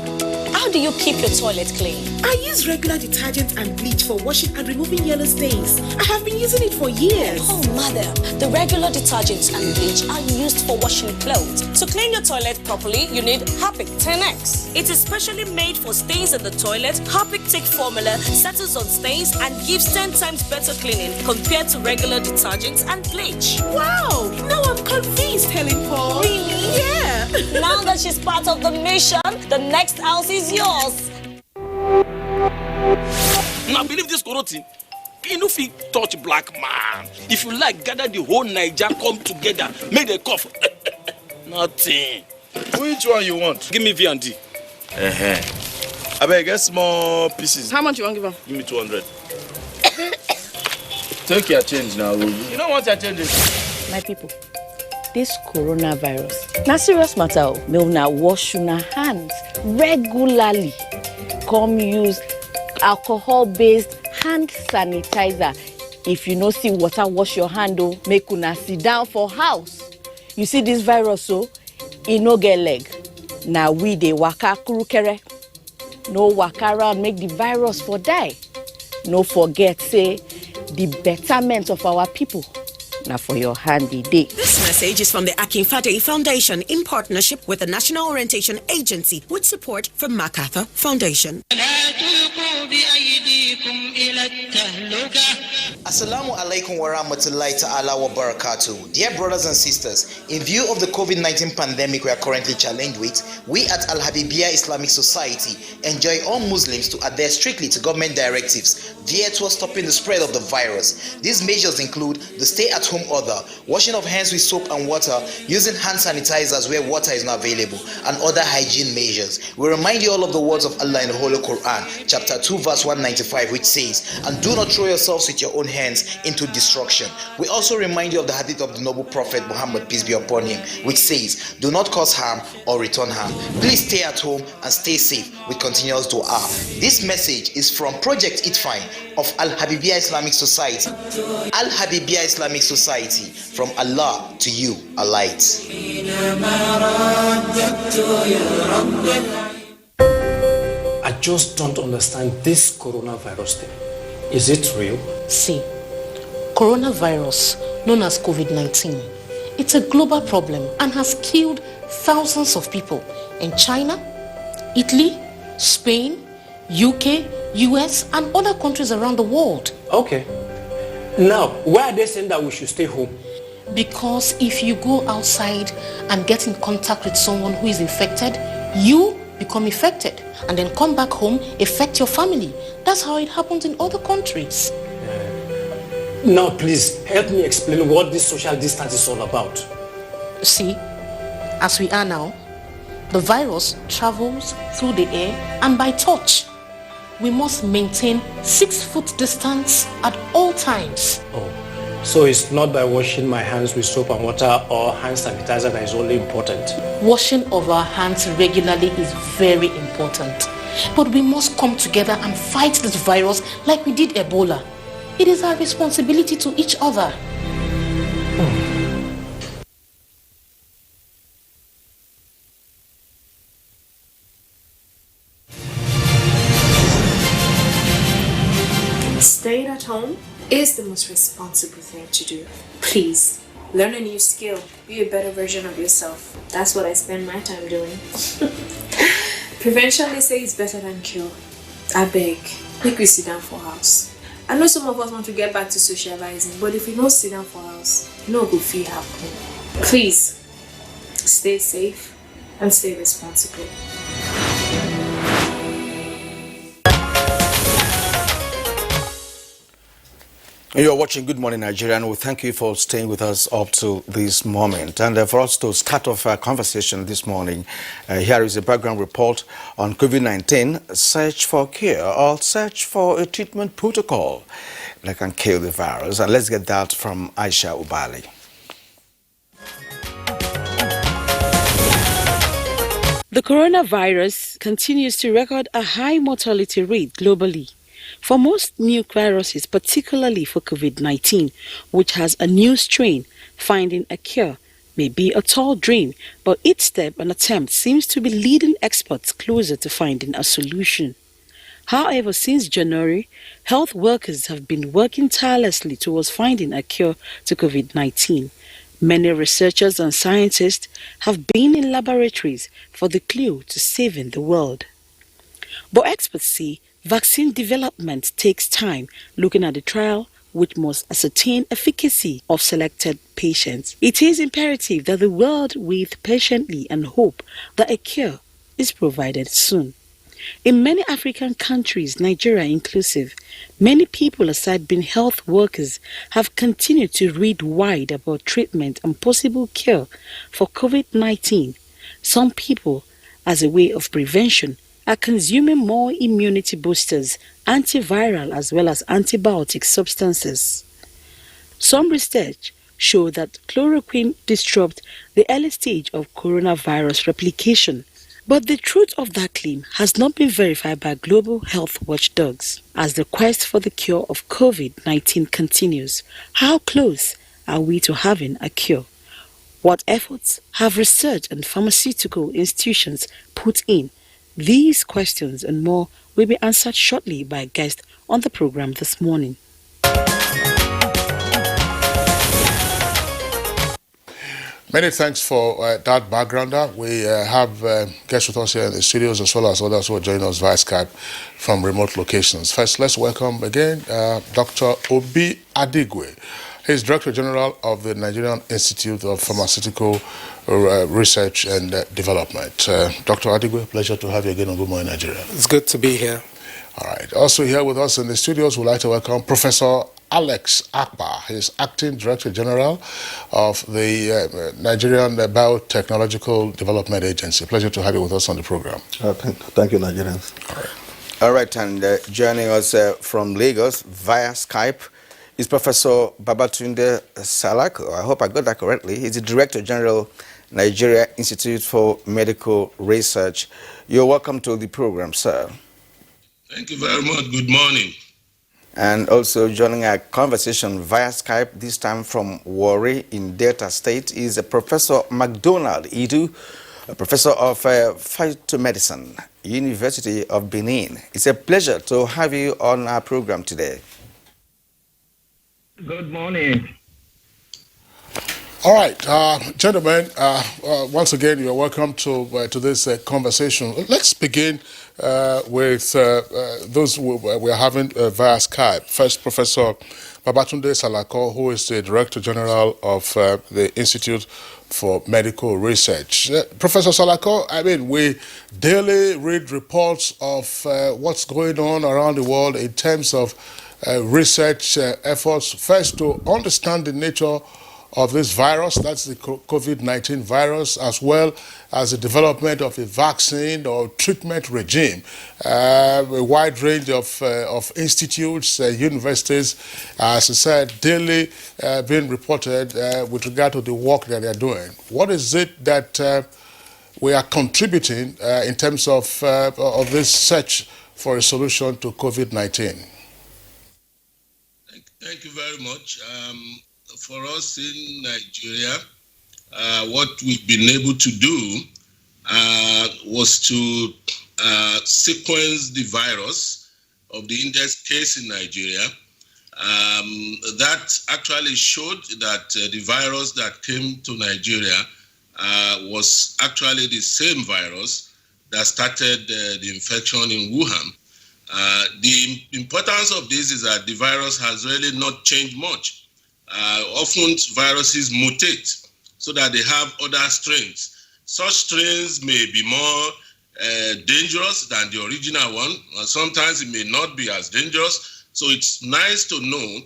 How do you keep your toilet clean? I use regular detergent and bleach for washing and removing yellow stains. I have been using it for years. Oh, madam. The regular detergents and bleach are used for washing clothes. To clean your toilet properly, you need Harpic 10X. It is specially made for stains in the toilet. Harpic Thick formula settles on stains and gives 10 times better cleaning compared to regular detergents and bleach. Wow! Now I'm convinced, Helen Paul. Really? Yeah. Now that she's part of the mission, the next house is yours. Now believe this Koroti. You know, if you touch black man, if you like, gather the whole Niger, come together, make the cough. Nothing. Which one you want? Give me V&D. I beg, get small pieces. How much you want to give him? Give me 200. Take your change now. You don't want your change. My people, this coronavirus, na serious matter. May una wash una hands regularly. Come use alcohol-based hand sanitizer. If you no see water, wash your hand. Make una sit down for house. You see this virus, so e no get leg. Now we dey waka kurukere. No waka around make the virus for die. No forget say the betterment of our people. Now for your handy day. This message is from the Akinfade Foundation in partnership with the National Orientation Agency with support from MacArthur Foundation. Assalamu alaikum wa rahmatullahi ta'ala wa barakatuh. Dear brothers and sisters, in view of the COVID-19 pandemic we are currently challenged with, we at Al-Habibiyah Islamic Society enjoin all Muslims to adhere strictly to government directives geared towards stopping the spread of the virus. These measures include the stay-at-home order, washing of hands with soap and water, using hand sanitizers where water is not available, and other hygiene measures. We remind you all of the words of Allah in the Holy Quran, chapter 2, verse 195, which says, "And do not throw yourselves with your own hands into destruction." We also remind you of the hadith of the noble Prophet Muhammad, peace be upon him, which says, "Do not cause harm or return harm." Please stay at home and stay safe with continuous dua. This message is from Project Itfine of Al-Habibiyah Islamic Society. Al-Habibiyah Islamic Society, from Allah to you, a light. I just don't understand this coronavirus thing. Is it real? See, coronavirus, known as COVID-19, it's a global problem and has killed thousands of people in China, Italy, Spain, UK, US, and other countries around the world. Okay. Now, why are they saying that we should stay home? Because if you go outside and get in contact with someone who is infected, you become infected and then come back home, affect your family. That's how it happens in other countries. Now, please, help me explain what this social distance is all about. See, as we are now, the virus travels through the air and by touch. We must maintain 6-foot distance at all times. Oh, so it's not by washing my hands with soap and water or hand sanitizer that is only important? Washing of our hands regularly is very important. But we must come together and fight this virus like we did Ebola. It is our responsibility to each other. Staying at home is the most responsible thing to do. Please, learn a new skill. Be a better version of yourself. That's what I spend my time doing. Prevention, they say, is better than cure. I beg, make we sit down for house. I know some of us want to get back to socializing, but if we don't sit down for house, you know good feel happen. Please, stay safe and stay responsible. You're watching Good Morning Nigeria, and we thank you for staying with us up to this moment. And for us to start off our conversation this morning, here is a background report on COVID-19, search for cure or search for a treatment protocol that can kill the virus. And let's get that from Aisha Ubali. The coronavirus continues to record a high mortality rate globally. For most new viruses, particularly for COVID-19, which has a new strain, finding a cure may be a tall dream, but each step and attempt seems to be leading experts closer to finding a solution. However, since January, health workers have been working tirelessly towards finding a cure to COVID-19. Many researchers and scientists have been in laboratories for the clue to saving the world. But experts say vaccine development takes time, looking at the trial which must ascertain efficacy of selected patients. It is imperative that the world wait patiently and hope that a cure is provided soon. In many African countries, Nigeria inclusive, many people aside being health workers have continued to read wide about treatment and possible cure for COVID-19. Some people, as a way of prevention, are consuming more immunity boosters, antiviral as well as antibiotic substances. Some research show that chloroquine disrupts the early stage of coronavirus replication. But the truth of that claim has not been verified by global health watchdogs. As the quest for the cure of COVID-19 continues, how close are we to having a cure? What efforts have research and pharmaceutical institutions put in? These questions and more will be answered shortly by a guest on the program this morning. Many thanks for that backgrounder. We have guests with us here in the studios as well as others who are joining us via Skype from remote locations. First, let's welcome again Dr. Obi Adigwe. He's Director General of the Nigerian Institute of Pharmaceutical Research and Development. Dr. Adigwe, pleasure to have you again on Good Morning Nigeria. It's good to be here. All right. Also here with us in the studios, we'd like to welcome Professor Alex Akpa. He's Acting Director General of the Nigerian Biotechnological Development Agency. Pleasure to have you with us on the program. Thank you, Nigerians. All right, and joining us from Lagos via Skype is Professor Babatunde Salako. I hope I got that correctly. He's the Director General, Nigeria Institute for Medical Research. You're welcome to the program, sir. Thank you very much. Good morning. And also joining our conversation via Skype, this time from Warri in Delta State, is Professor McDonald Idu, a professor of phytomedicine, University of Benin. It's a pleasure to have you on our program today. Good morning. All right, gentlemen, once again, you're welcome to this conversation. Let's begin with those we're having via Skype. First, Professor Babatunde Salako, who is the Director General of the Institute for Medical Research. Professor Salako, I mean, we daily read reports of what's going on around the world in terms of research efforts. First, to understand the nature of this virus, that's the COVID-19 virus, as well as the development of a vaccine or treatment regime. A wide range of institutes, universities, as I said, daily being reported with regard to the work that they're doing. What is it that we are contributing in terms of this search for a solution to COVID-19? Thank you very much. For us in Nigeria, what we've been able to do was to sequence the virus of the index case in Nigeria. That actually showed that the virus that came to Nigeria was actually the same virus that started the infection in Wuhan. The importance of this is that the virus has really not changed much. Often viruses mutate so that they have other strains. Such strains may be more dangerous than the original one. Sometimes it may not be as dangerous. So it's nice to know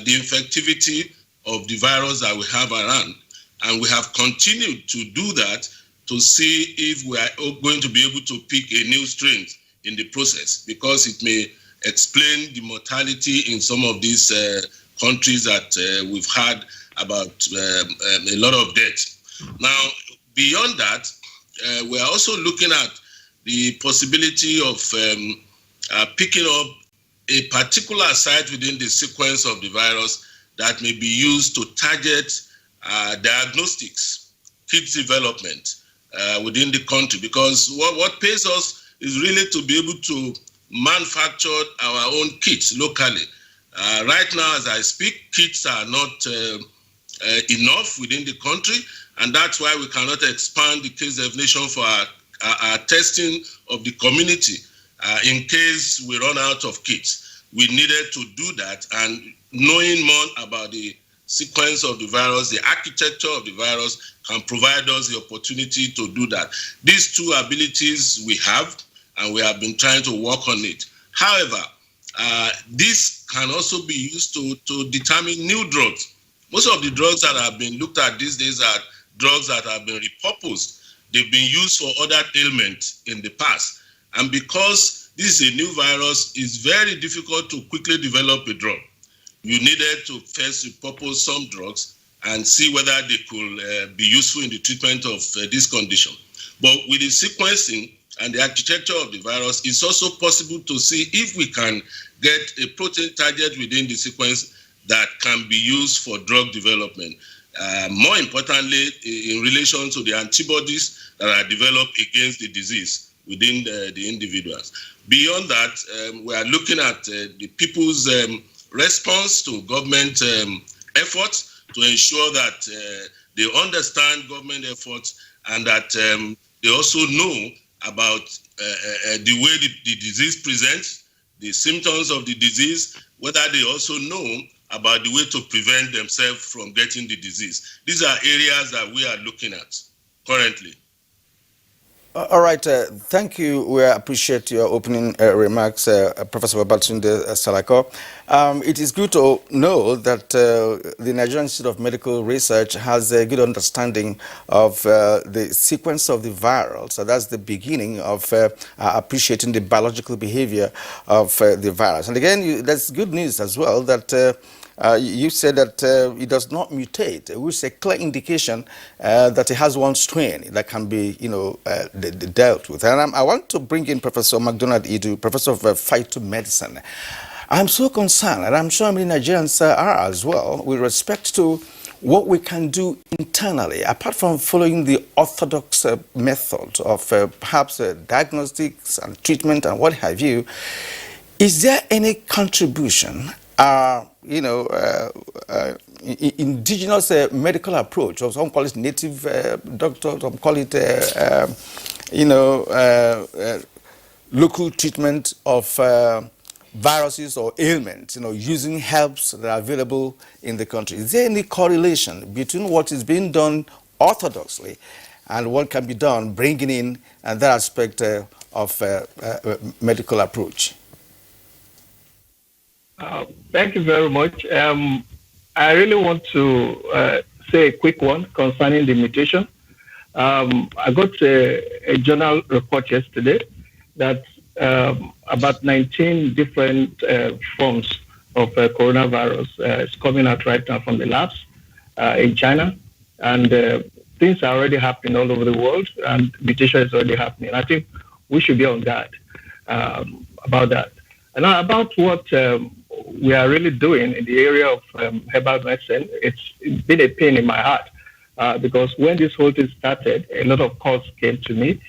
the infectivity of the virus that we have around. And we have continued to do that to see if we are going to be able to pick a new strain in the process, because it may explain the mortality in some of these countries that we've had about a lot of deaths. Now, beyond that, we are also looking at the possibility of picking up a particular site within the sequence of the virus that may be used to target diagnostics, kit development within the country. Because what pays us is really to be able to manufacture our own kits locally. Right now, as I speak, kits are not enough within the country, and that's why we cannot expand the case definition for our testing of the community in case we run out of kits. We needed to do that, and knowing more about the sequence of the virus, the architecture of the virus, can provide us the opportunity to do that. These two abilities we have, and we have been trying to work on it. However, this can also be used to determine new drugs. Most of the drugs that have been looked at these days are drugs that have been repurposed. They've been used for other ailments in the past. And because this is a new virus, it's very difficult to quickly develop a drug. You needed to first repurpose some drugs and see whether they could be useful in the treatment of this condition. But with the sequencing and the architecture of the virus, it's also possible to see if we can get a protein target within the sequence that can be used for drug development. More importantly, in relation to the antibodies that are developed against the disease within the individuals. Beyond that, we are looking at the people's response to government efforts to ensure that they understand government efforts, and that they also know about the way the disease presents, the symptoms of the disease, whether they also know about the way to prevent themselves from getting the disease. These are areas that we are looking at currently. All right, thank you. We appreciate your opening remarks, Professor Babatunde Salako. It is good to know that the Nigerian Institute of Medical Research has a good understanding of the sequence of the virus. So that's the beginning of appreciating the biological behavior of the virus. And again, that's good news as well that you said that it does not mutate, which is a clear indication that it has one strain that can be, dealt with. And I want to bring in Professor McDonald Idu, Professor of Phytomedicine. I'm so concerned, and I'm sure many Nigerians are as well, with respect to what we can do internally, apart from following the orthodox method of perhaps diagnostics and treatment and what have you. Is there any contribution indigenous medical approach, or some call it native doctors, some call it, local treatment of viruses or ailments, using herbs that are available in the country. Is there any correlation between what is being done orthodoxly and what can be done bringing in that aspect of medical approach? Thank you very much. I really want to say a quick one concerning the mutation. I got a journal report yesterday that about 19 different forms of coronavirus is coming out right now from the labs in China. And things are already happening all over the world, and mutation is already happening. I think we should be on guard about that. And now about what we are really doing in the area of herbal medicine, it's been a pain in my heart because when this whole thing started, a lot of calls came to me.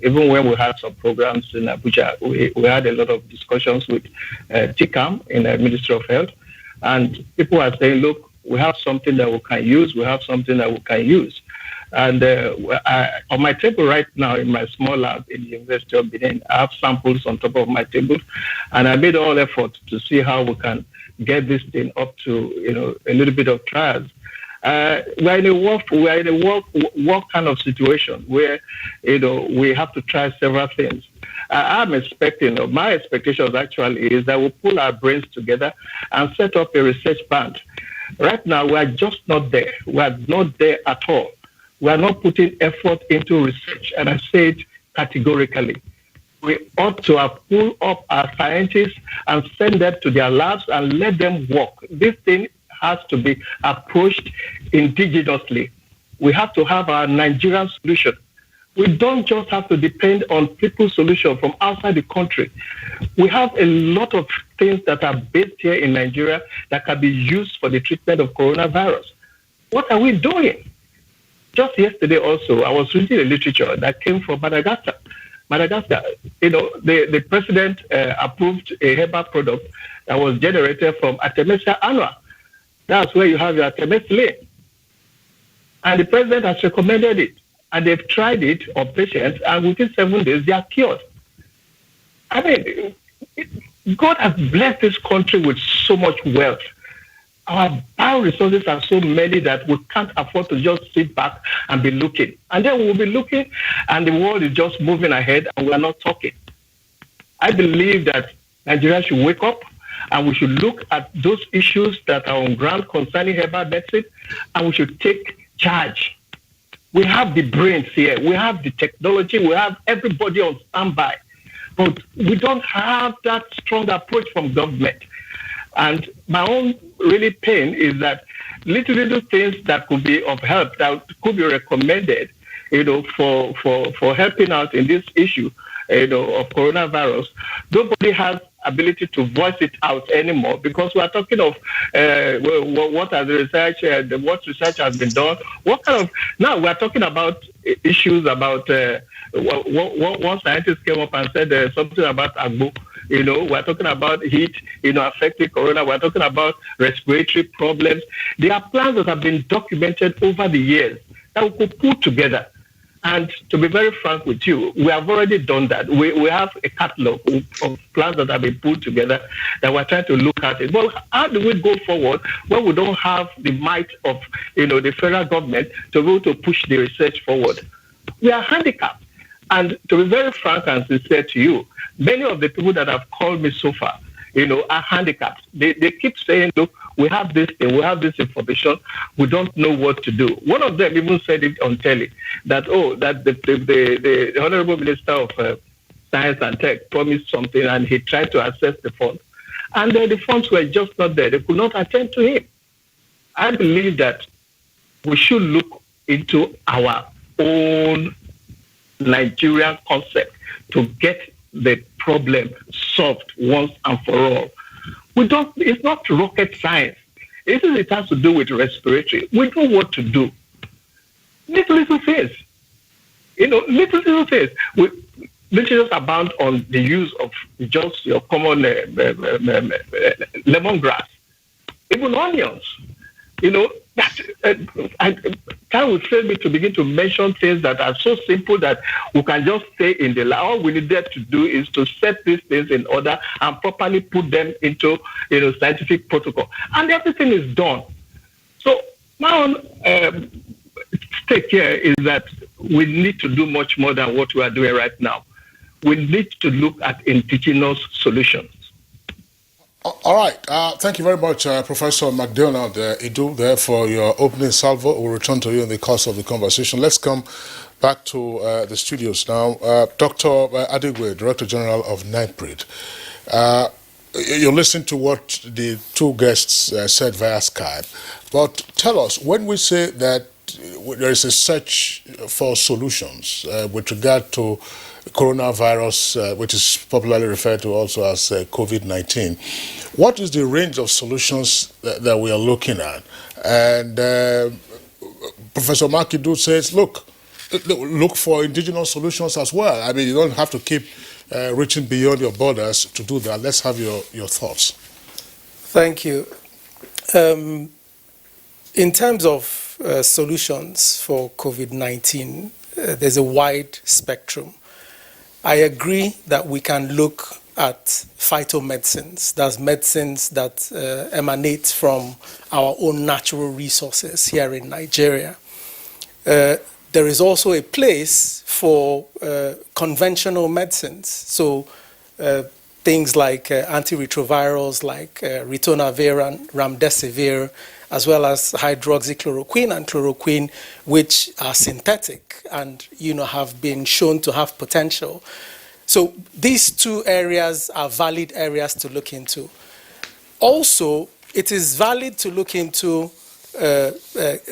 Even when we had some programs in Abuja, we had a lot of discussions with TICAM in the Ministry of Health, and people are saying, look, we have something that we can use, And on my table right now in my small lab in the University of Benin, I have samples on top of my table, and I made all effort to see how we can get this thing up to a little bit of trials. We're in a work kind of situation where we have to try several things. I'm expecting, my expectations actually is that we'll pull our brains together and set up a research band. Right now, we are just not there. We are not there at all. We are not putting effort into research, and I say it categorically. We ought to have pulled up our scientists and send them to their labs and let them work. This thing has to be approached indigenously. We have to have our Nigerian solution. We don't just have to depend on people's solution from outside the country. We have a lot of things that are based here in Nigeria that can be used for the treatment of coronavirus. What are we doing? Just yesterday also, I was reading a literature that came from Madagascar. The president approved a herbal product that was generated from Artemisia annua. That's where you have your artemisinin. And the president has recommended it. And they've tried it on patients, and within 7 days, they are cured. I mean, God has blessed this country with so much wealth. Our bioresources are so many that we can't afford to just sit back and be looking. And then we'll be looking, and the world is just moving ahead, and we're not talking. I believe that Nigeria should wake up, and we should look at those issues that are on ground concerning herbal medicine, and we should take charge. We have the brains here. We have the technology. We have everybody on standby. But we don't have that strong approach from government. And my own really pain is that little things that could be of help, that could be recommended, for helping out in this issue, of coronavirus, nobody has ability to voice it out anymore, because we are talking of what has the research, what research has been done. Now we are talking about issues about one scientist came up and said something about agbo. we're talking about heat, affecting corona. We're talking about respiratory problems. There are plans that have been documented over the years that we could put together. And to be very frank with you, we have already done that. We have a catalog of plans that have been put together that we're trying to look at it. Well, how do we go forward when we don't have the might of, the federal government to be able to push the research forward? We are handicapped. And to be very frank and sincere to you, many of the people that have called me so far, are handicapped. They keep saying, look, we have this thing, we have this information, we don't know what to do. One of them even said it on telly, that the Honorable Minister of Science and Tech promised something and he tried to access the funds. And the funds were just not there. They could not attend to him. I believe that we should look into our own Nigerian concept to get the problem solved once and for all. It's not rocket science. It has to do with respiratory. We know what to do. Little things. Little things. Little abound on the use of just your common lemongrass, even onions. Time will fail me to begin to mention things that are so simple that we can just stay in the lab. All we needed to do is to set these things in order and properly put them into scientific protocol. And everything is done. So my own stake here is that we need to do much more than what we are doing right now. We need to look at indigenous solutions. All right. Thank you very much, Professor McDonald Idu, there for your opening salvo. We'll return to you in the course of the conversation. Let's come back to the studios now. Dr. Adigwe, Director General of NIPRID. You listened to what the two guests said via Skype. But tell us, when we say that there is a search for solutions with regard to coronavirus, which is popularly referred to also as COVID-19. What is the range of solutions that we are looking at? And Professor Makidu says, look for indigenous solutions as well. I mean, you don't have to keep reaching beyond your borders to do that. Let's have your thoughts. Thank you. In terms of solutions for COVID-19, there's a wide spectrum. I agree that we can look at phytomedicines, that's medicines that emanate from our own natural resources here in Nigeria. There is also a place for conventional medicines, so things like antiretrovirals like ritonavir and remdesivir, as well as hydroxychloroquine and chloroquine, which are synthetic and have been shown to have potential. So these two areas are valid areas to look into. Also, it is valid to look into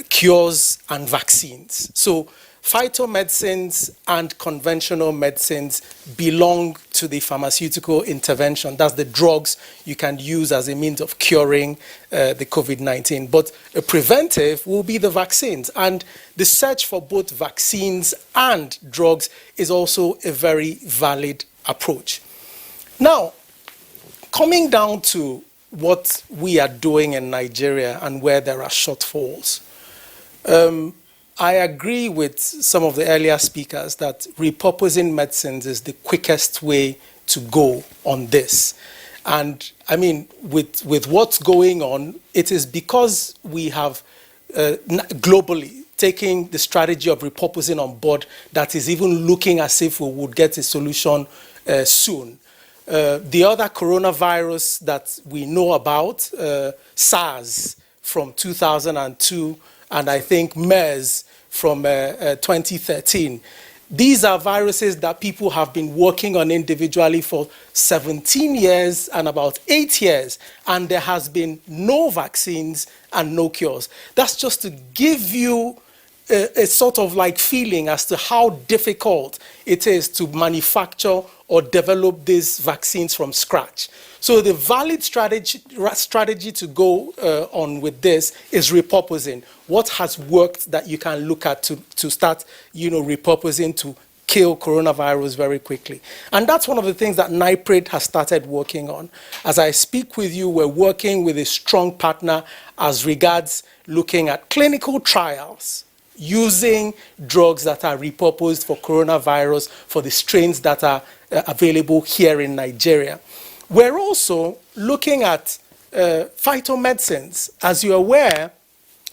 cures and vaccines. So phytomedicines and conventional medicines belong to the pharmaceutical intervention. That's the drugs you can use as a means of curing the COVID-19. But a preventive will be the vaccines. And the search for both vaccines and drugs is also a very valid approach. Now, coming down to what we are doing in Nigeria and where there are shortfalls, I agree with some of the earlier speakers that repurposing medicines is the quickest way to go on this. And I mean, with what's going on, it is because we have globally taking the strategy of repurposing on board that is even looking as if we would get a solution soon. The other coronavirus that we know about, SARS from 2002, and I think MERS from 2013. These are viruses that people have been working on individually for 17 years and about 8 years, and there has been no vaccines and no cures. That's just to give you a sort of like feeling as to how difficult it is to manufacture or develop these vaccines from scratch. So the valid strategy to go on with this is repurposing. What has worked that you can look at to start, repurposing to kill coronavirus very quickly. And that's one of the things that NIPRID has started working on. As I speak with you, we're working with a strong partner as regards looking at clinical trials using drugs that are repurposed for coronavirus for the strains that are available here in Nigeria. We're also looking at phytomedicines. As you're aware,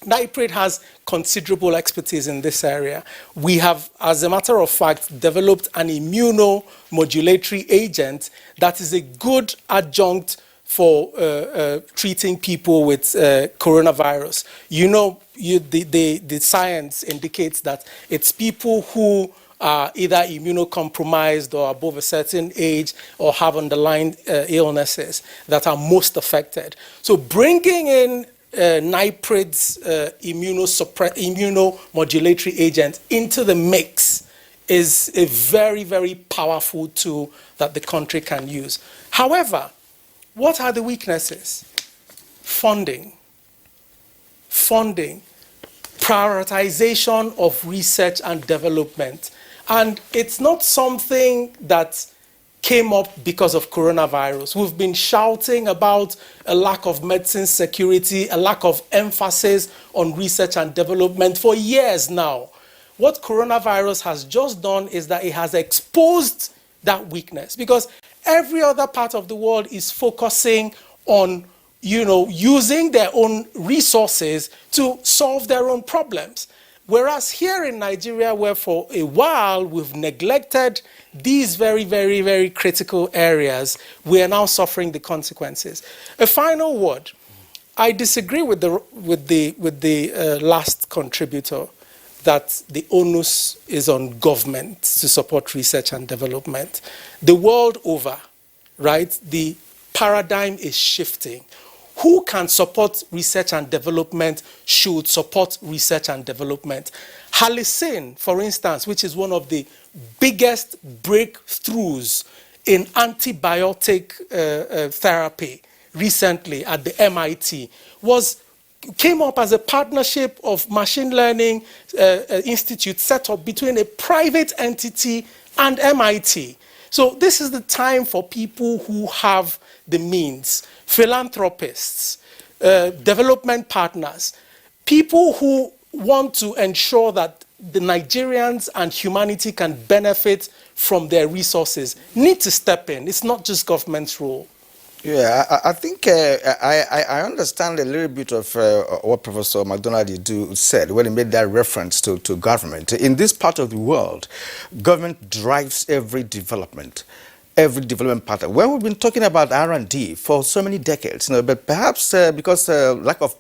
NIPRID has considerable expertise in this area. We have, as a matter of fact, developed an immunomodulatory agent that is a good adjunct for treating people with coronavirus. You know, the science indicates that it's people who are either immunocompromised or above a certain age or have underlying illnesses that are most affected. So bringing in NIPRID's immunomodulatory agent into the mix is a very, very powerful tool that the country can use. However, what are the weaknesses? Funding, prioritization of research and development. And it's not something that came up because of coronavirus. We've been shouting about a lack of medicine security, a lack of emphasis on research and development for years now. What coronavirus has just done is that it has exposed that weakness, because every other part of the world is focusing on, using their own resources to solve their own problems. Whereas here in Nigeria, where for a while we've neglected these very, very, very critical areas, we are now suffering the consequences. A final word. I disagree with the last contributor that the onus is on government to support research and development. The world over, right, the paradigm is shifting. Who can support research and development should support research and development. Halicin, for instance, which is one of the biggest breakthroughs in antibiotic therapy recently at the MIT, came up as a partnership of machine learning institute set up between a private entity and MIT. So this is the time for people who have the means, philanthropists, development partners, people who want to ensure that the Nigerians and humanity can benefit from their resources need to step in. It's not just government's role. Yeah, I think I understand a little bit of what Professor McDonald said when he made that reference to government. In this part of the world, government drives every development pattern. Well, we've been talking about R&D for so many decades, but perhaps because lack of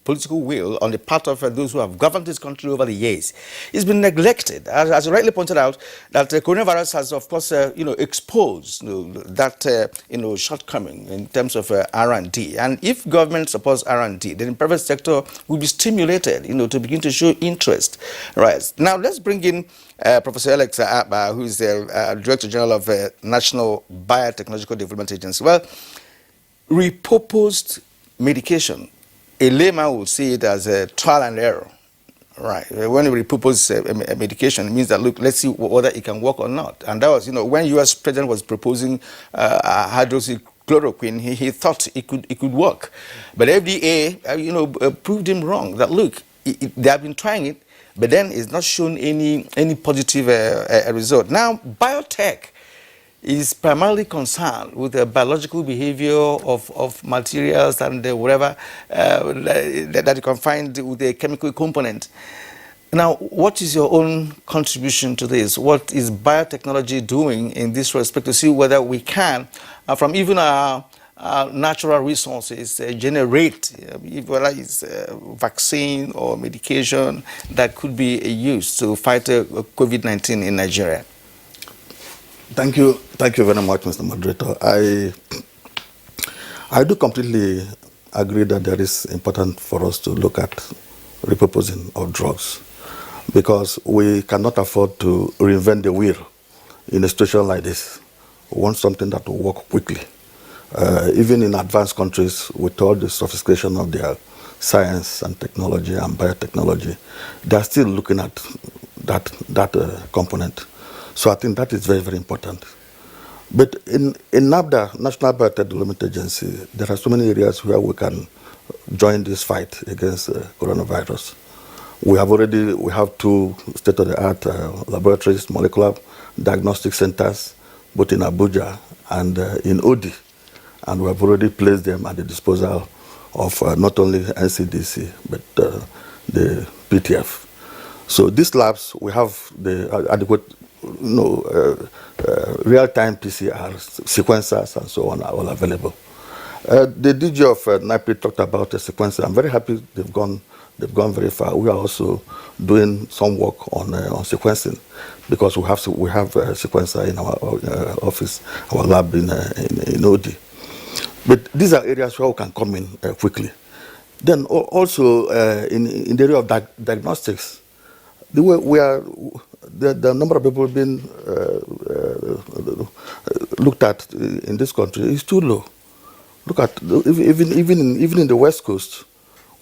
political will on the part of those who have governed this country over the years, it's been neglected. As you rightly pointed out, that coronavirus has, of course, exposed that shortcoming in terms of R&D. And if government supports R&D, then the private sector will be stimulated, to begin to show interest. Right now, let's bring in Professor Alex Abba, who is the Director General of National Biotechnological Development Agency. Well, repurposed medication, a layman would see it as a trial and error. Right. When we repurpose a medication, it means that, look, let's see whether it can work or not. And that was, when U.S. President was proposing hydroxychloroquine, he thought it could work. But FDA, proved him wrong. That, look, they have been trying it, but then it's not shown any positive result. Now, biotech is primarily concerned with the biological behavior of materials and whatever that you can find with the chemical component. Now, what is your own contribution to this? What is biotechnology doing in this respect to see whether we can, from even our natural resources, generate whether it's vaccine or medication that could be used to fight COVID-19 in Nigeria? Thank you very much, Mr. Moderator. I do completely agree that that is important for us to look at repurposing of drugs, because we cannot afford to reinvent the wheel in a situation like this. We want something that will work quickly. Even in advanced countries, with all the sophistication of their science and technology and biotechnology, they are still looking at that component. So I think that is very, very important. But in NABDA, National Biotech Development Agency, there are so many areas where we can join this fight against coronavirus. We have 2 state-of-the-art laboratories, molecular diagnostic centers, both in Abuja and in Odi. And we have already placed them at the disposal of not only NCDC, but the PTF. So these labs, we have the adequate, real-time PCR sequencers and so on are all available. The DG of NIPRI talked about the sequencer. I'm very happy they've gone very far. We are also doing some work on sequencing because we have a sequencer in our office, our lab in OD. But these are areas where we can come in quickly. Then also in the area of diagnostics, the number of people being looked at in this country is too low. Look at even in the West Coast,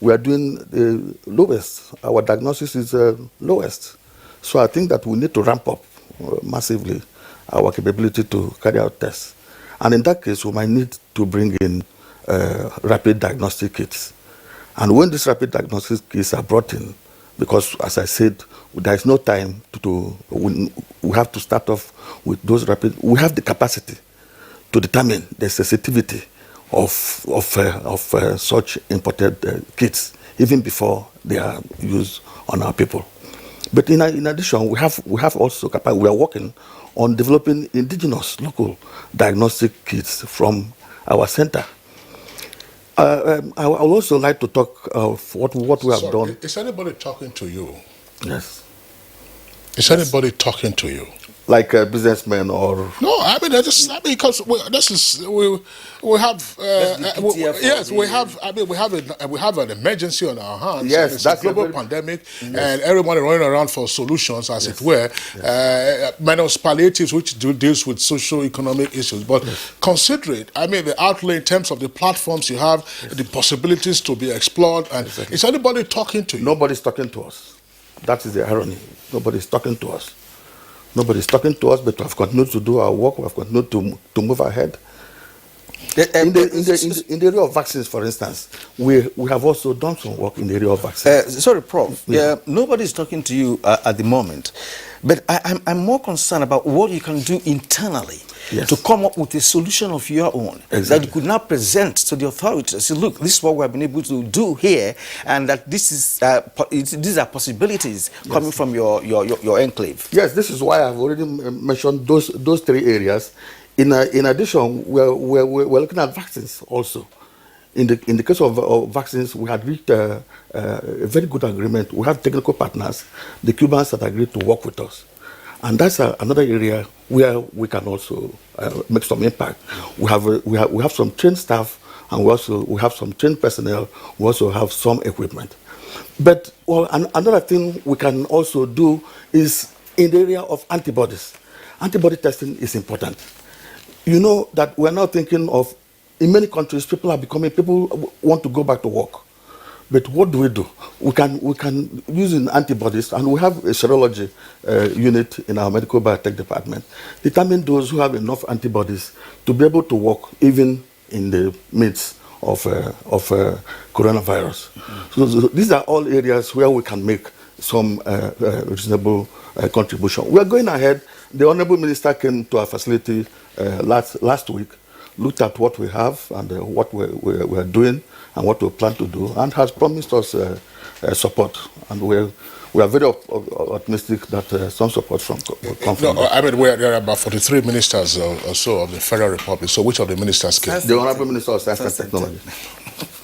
we are doing the lowest. Our diagnosis is lowest. So I think that we need to ramp up massively our capability to carry out tests. And in that case, we might need to bring in rapid diagnostic kits. And when these rapid diagnostic kits are brought in, because as I said, there is no time we have to start off with those rapid. We have the capacity to determine the sensitivity of such imported kits even before they are used on our people. But in addition, we have also capacity. We are working on developing indigenous local diagnostic kits from our center. I would also like to talk of what we have done. Is anybody talking to you? Yes. Is anybody talking to you? Like a businessman or? No, because we have we have an emergency on our hands. Yes, it's a global pandemic, and everyone is running around for solutions, as it were. Minus palliatives, which deals with socio-economic issues. But consider it. The outlay in terms of the platforms you have, the possibilities to be explored, and is anybody talking to you? Nobody's talking to us. That is the irony. Nobody's talking to us. Nobody's talking to us, but we have continued to do our work. We have continued to move ahead. In the area of vaccines, for instance, we have also done some work in the area of vaccines. Sorry, Prof. Nobody's talking to you at the moment, but I'm more concerned about what you can do internally to come up with a solution of your own that you could now present to the authorities. Say, look, this is what we have been able to do here, and that these are possibilities coming from your enclave. Yes, this is why I've already mentioned those 3 areas. In addition, we're looking at vaccines also. In the case of vaccines, we had reached a very good agreement. We have technical partners, the Cubans, that agreed to work with us. And that's another area where we can also make some impact. We have some trained staff, and we have some trained personnel. We also have some equipment. But another thing we can also do is in the area of antibodies. Antibody testing is important. You know that we're now thinking of, in many countries, people want to go back to work. But what do? We can use antibodies, and we have a serology unit in our medical biotech department, determine those who have enough antibodies to be able to work even in the midst of coronavirus. So these are all areas where we can make some reasonable contribution. We are going ahead. The Honorable Minister came to our facility last week, looked at what we have and what we're doing and what we plan to do, and has promised us support. And we are very optimistic that some support will come from there are about 43 ministers or so of the Federal Republic. So which of the ministers came? The Honorable Minister of Science and Technology.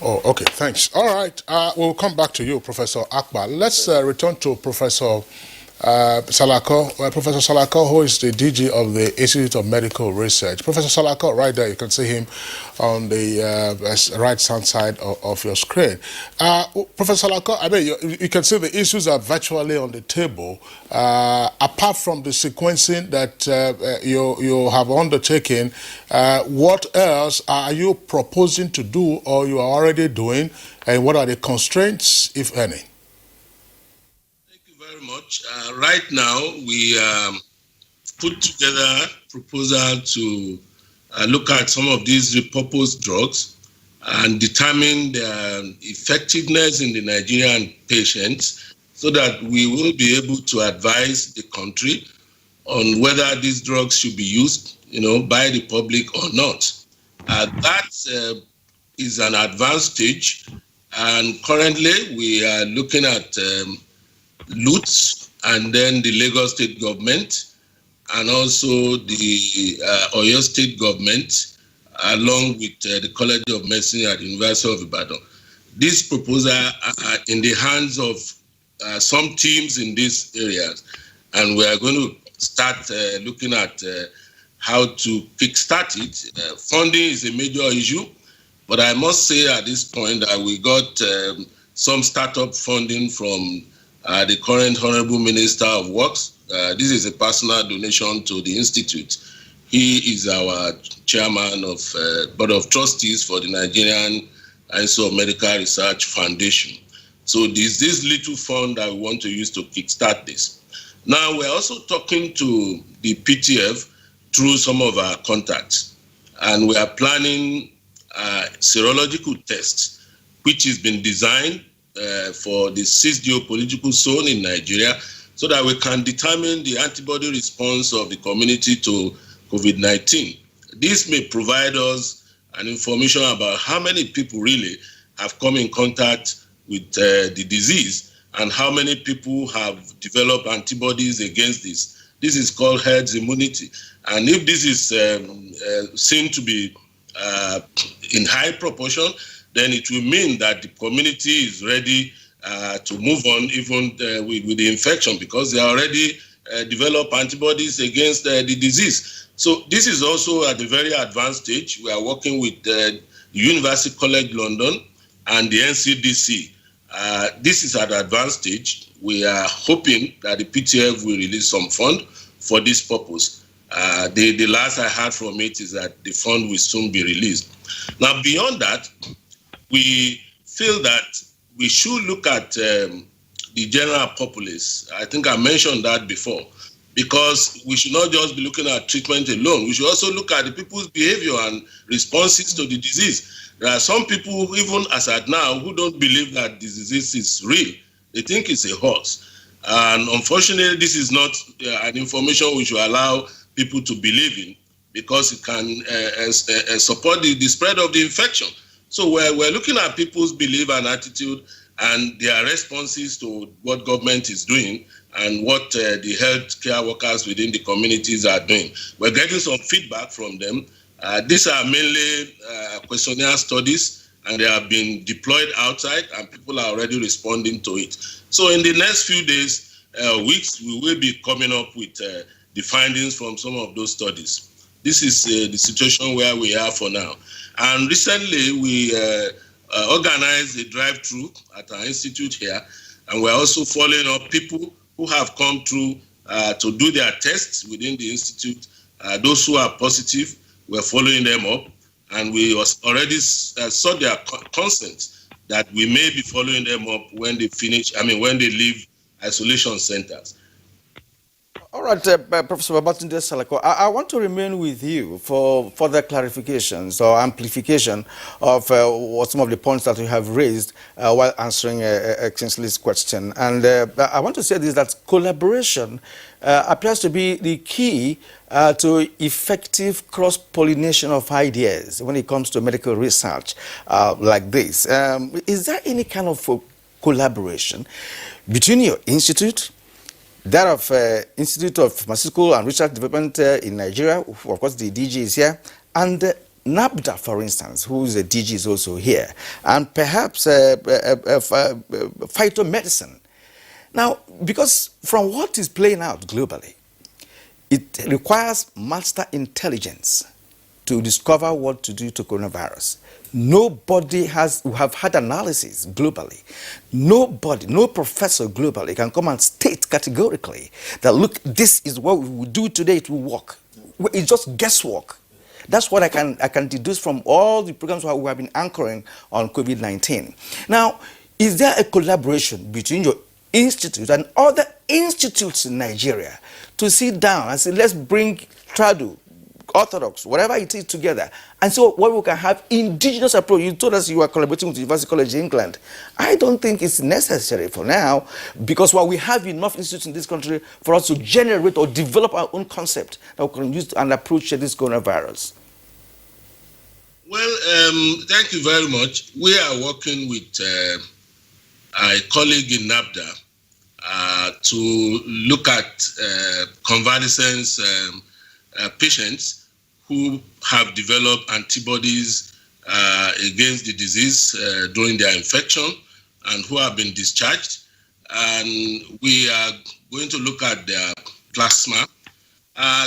Oh, okay, thanks. All right, we'll come back to you, Professor Akbar. Let's return to Professor Salako. Professor Salako, who is the DG of the Institute of Medical Research. Professor Salako, right there, you can see him on the right-hand side of your screen. Professor Salako, you can see the issues are virtually on the table. Apart from the sequencing that you have undertaken, what else are you proposing to do or you are already doing, and what are the constraints, if any? Much. Right now, we put together a proposal to look at some of these repurposed drugs and determine their effectiveness in the Nigerian patients so that we will be able to advise the country on whether these drugs should be used, by the public or not. That is an advanced stage, and currently we are looking at LUTS and then the Lagos State government and also the Oyo State government, along with the College of Medicine at the University of Ibadan. These proposals are in the hands of some teams in these areas, and we are going to start looking at how to kickstart it. Funding is a major issue, but I must say at this point that we got some startup funding from the current Honorable Minister of Works. This is a personal donation to the Institute. He is our chairman of Board of Trustees for the Nigerian Institute of Medical Research Foundation. So there's this little fund that we want to use to kickstart this. Now, we're also talking to the PTF through some of our contacts, and we are planning serological tests, which has been designed for the 6 geopolitical zone in Nigeria, so that we can determine the antibody response of the community to COVID-19. This may provide us an information about how many people really have come in contact with the disease and how many people have developed antibodies against this. This is called herd immunity. And if this is seen to be in high proportion, then it will mean that the community is ready to move on even with the infection, because they already develop antibodies against the disease. So this is also at a very advanced stage. We are working with the University College London and the NCDC. This is at an advanced stage. We are hoping that the PTF will release some fund for this purpose. The last I heard from it is that the fund will soon be released. Now, beyond that, we feel that we should look at the general populace. I think I mentioned that before, because we should not just be looking at treatment alone. We should also look at the people's behavior and responses to the disease. There are some people, even as at now, who don't believe that the disease is real. They think it's a hoax. And unfortunately, this is not an information we should allow people to believe in, because it can support the spread of the infection. So we're looking at people's belief and attitude and their responses to what government is doing and what the healthcare workers within the communities are doing. We're getting some feedback from them. These are mainly questionnaire studies, and they have been deployed outside, and people are already responding to it. So in the next few days, weeks, we will be coming up with the findings from some of those studies. This is the situation where we are for now. And recently, we organized a drive-through at our institute here, and we're also following up people who have come through to do their tests within the institute. Those who are positive, we're following them up, and we already sought their consent that we may be following them up when they when they leave isolation centers. All right, Professor Babatunde Salako, I want to remain with you for further clarifications or amplification of what some of the points that you have raised while answering Kingsley's question. And I want to say this, that collaboration appears to be the key to effective cross-pollination of ideas when it comes to medical research like this. Is there any kind of collaboration between your institute, that of Institute of Pharmaceutical and Research Development in Nigeria, of course the DG is here, and NABDA, for instance, whose DG is also here, and perhaps phytomedicine? Now, because from what is playing out globally, it requires master intelligence to discover what to do to coronavirus. Nobody have had analysis globally. Nobody, no professor globally can come and state categorically that, look, this is what we will do today, it will work. It's just guesswork. That's what I can deduce from all the programs we have been anchoring on COVID-19. Now, is there a collaboration between your institute and other institutes in Nigeria to sit down and say, let's bring Tradu, Orthodox, whatever it is together, and so what we can have indigenous approach. You told us you are collaborating with University College England. I don't think it's necessary for now, because while we have enough institutes in this country for us to generate or develop our own concept that we can use and approach this coronavirus. Well, thank you very much. We are working with a colleague in NABDA to look at convalescence patients who have developed antibodies against the disease during their infection and who have been discharged. And we are going to look at their plasma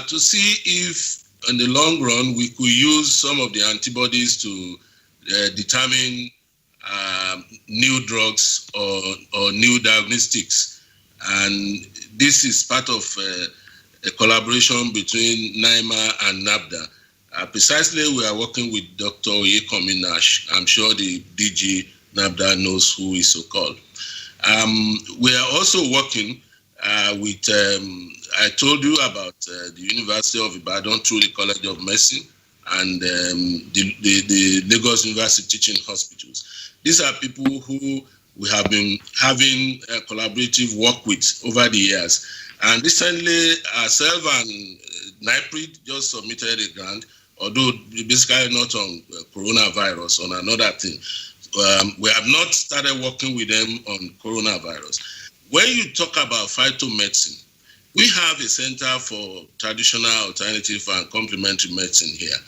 to see if in the long run we could use some of the antibodies to determine new drugs or new diagnostics. And this is part of a collaboration between NIMA and NABDA. Precisely, we are working with Dr. Oyekomi Nash. I'm sure the DG NABDA knows who is so called. We are also working with, I told you about the University of Ibadan through the College of Medicine and the Lagos University Teaching Hospitals. These are people who we have been having a collaborative work with over the years. And recently, ourselves and NIPRID just submitted a grant, although basically not on coronavirus, on another thing. We have not started working with them on coronavirus. When you talk about phytomedicine, we have a Center for Traditional, Alternative, and Complementary Medicine here.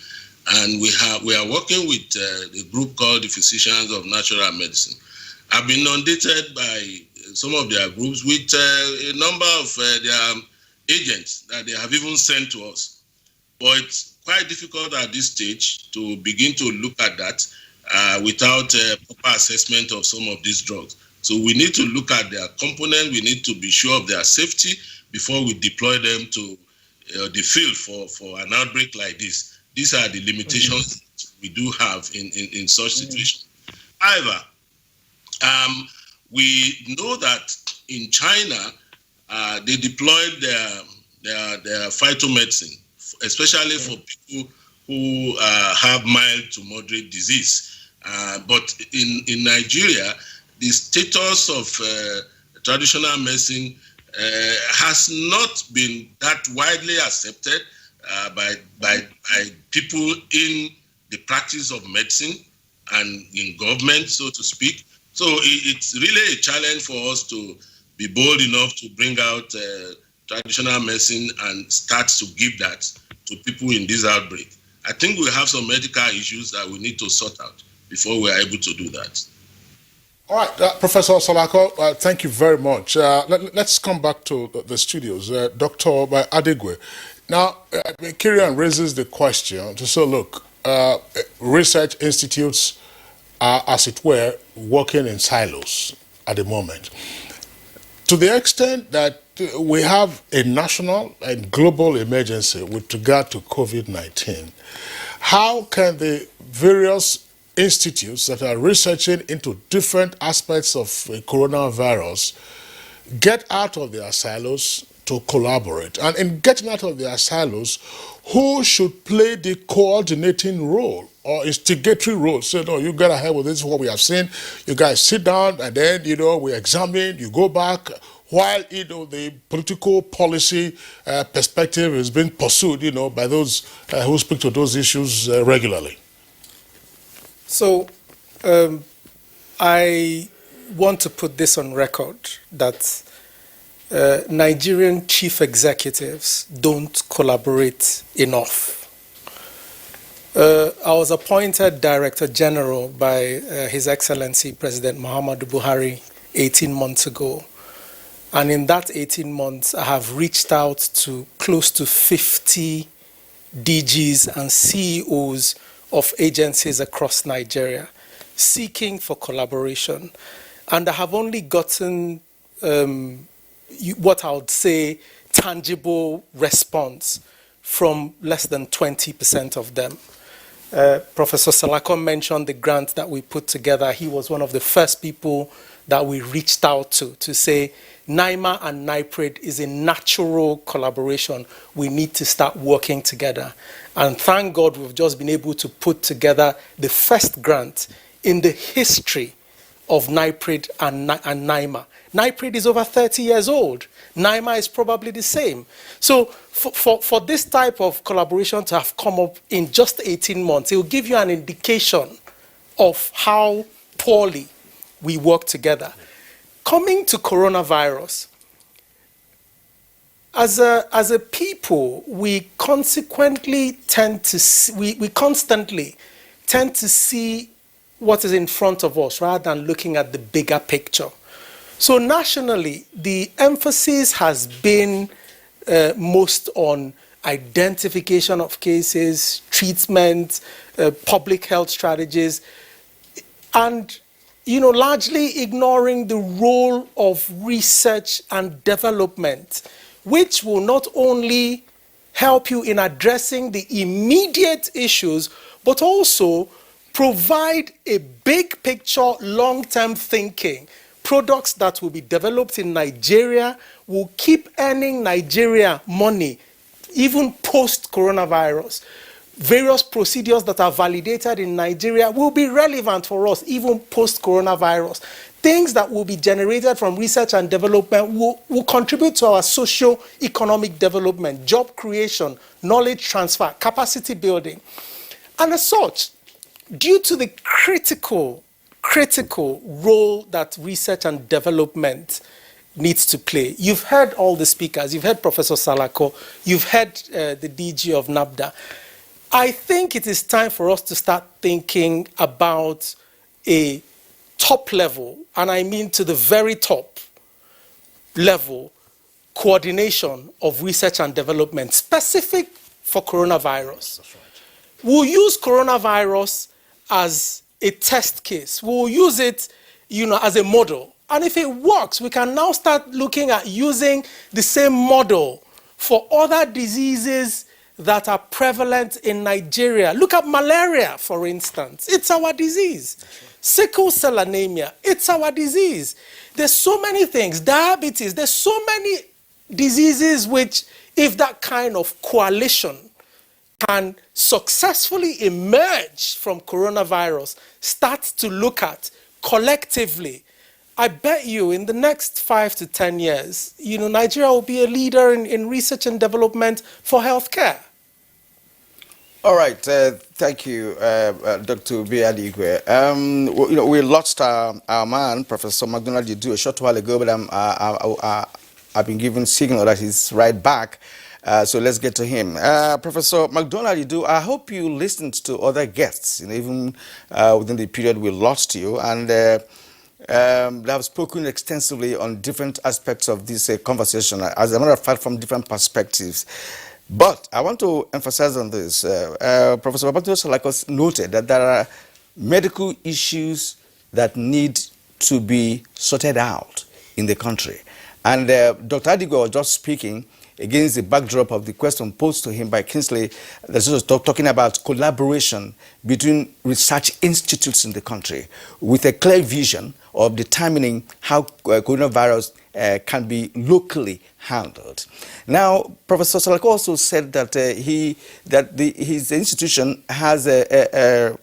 And we are working with a group called the Physicians of Natural Medicine. I've been inundated by some of their groups with a number of their agents that they have even sent to us. But it's quite difficult at this stage to begin to look at that without a proper assessment of some of these drugs. So we need to look at their component. We need to be sure of their safety before we deploy them to the field for an outbreak like this. These are the limitations we do have in such situations. However, we know that in China, they deployed their phytomedicine, especially for people who have mild to moderate disease. But in Nigeria, the status of traditional medicine has not been that widely accepted by people in the practice of medicine and in government, so to speak. So it's really a challenge for us to be bold enough to bring out traditional medicine and start to give that to people in this outbreak. I think we have some medical issues that we need to sort out before we are able to do that. All right, Professor Salako, thank you very much. Let's come back to the studios. Dr. Adegwe. Now, Kirian raises the question to say, look, research institutes are, as it were, working in silos at the moment. To the extent that we have a national and global emergency with regard to COVID-19, how can the various institutes that are researching into different aspects of coronavirus get out of their silos to collaborate? And in getting out of their silos, who should play the coordinating role or instigatory role? Say, no, you get ahead with this, is what we have seen. You guys sit down and then, we examine, you go back, while, the political policy perspective is being pursued, by those who speak to those issues regularly. So, I want to put this on record that Nigerian chief executives don't collaborate enough. I was appointed Director General by His Excellency President Muhammadu Buhari 18 months ago. And in that 18 months, I have reached out to close to 50 DGs and CEOs of agencies across Nigeria, seeking for collaboration. And I have only gotten what I would say tangible response from less than 20% of them. Professor Salako mentioned the grant that we put together. He was one of the first people that we reached out to say NIMA and NIPRID is a natural collaboration. We need to start working together. And thank God we've just been able to put together the first grant in the history of NIPRID and NIMA. NIPRID is over 30 years old. NIMA is probably the same. So for this type of collaboration to have come up in just 18 months, it will give you an indication of how poorly we work together. Coming to coronavirus, as a people, we consequently tend to see, we constantly tend to see what is in front of us rather than looking at the bigger picture. So nationally, the emphasis has been most on identification of cases, treatment, public health strategies, and largely ignoring the role of research and development, which will not only help you in addressing the immediate issues, but also provide a big picture, long-term thinking. Products that will be developed in Nigeria will keep earning Nigeria money, even post-coronavirus. Various procedures that are validated in Nigeria will be relevant for us, even post-coronavirus. Things that will be generated from research and development will contribute to our socio-economic development, job creation, knowledge transfer, capacity building. And as such, due to the critical role that research and development needs to play. You've heard all the speakers. You've heard Professor Salako. You've heard the DG of NABDA. I think it is time for us to start thinking about a top level, and I mean to the very top level, coordination of research and development specific for coronavirus. That's right. We'll use coronavirus as a test case. We'll use it, as a model. And if it works, we can now start looking at using the same model for other diseases that are prevalent in Nigeria. Look at malaria, for instance. It's our disease. Sickle cell anemia, it's our disease. There's so many things. Diabetes, there's so many diseases which, if that kind of coalition can successfully emerge from coronavirus, start to look at collectively, I bet you in the next 5 to 10 years, Nigeria will be a leader in research and development for healthcare. All right, thank you, Dr. Biadigwe. We lost our man, Professor McDonald Yidu, a short while ago, but I've been given signal that he's right back. So let's get to him. Professor McDonald Yidu, I hope you listened to other guests, even within the period we lost you, and they have spoken extensively on different aspects of this conversation, as a matter of fact, from different perspectives. But I want to emphasize on this. Professor Babatunde Salako noted that there are medical issues that need to be sorted out in the country. And Dr. Adigo was just speaking against the backdrop of the question posed to him by Kingsley, that's also talking about collaboration between research institutes in the country with a clear vision of determining how coronavirus can be locally handled. Now, Professor Salako also said that his institution has a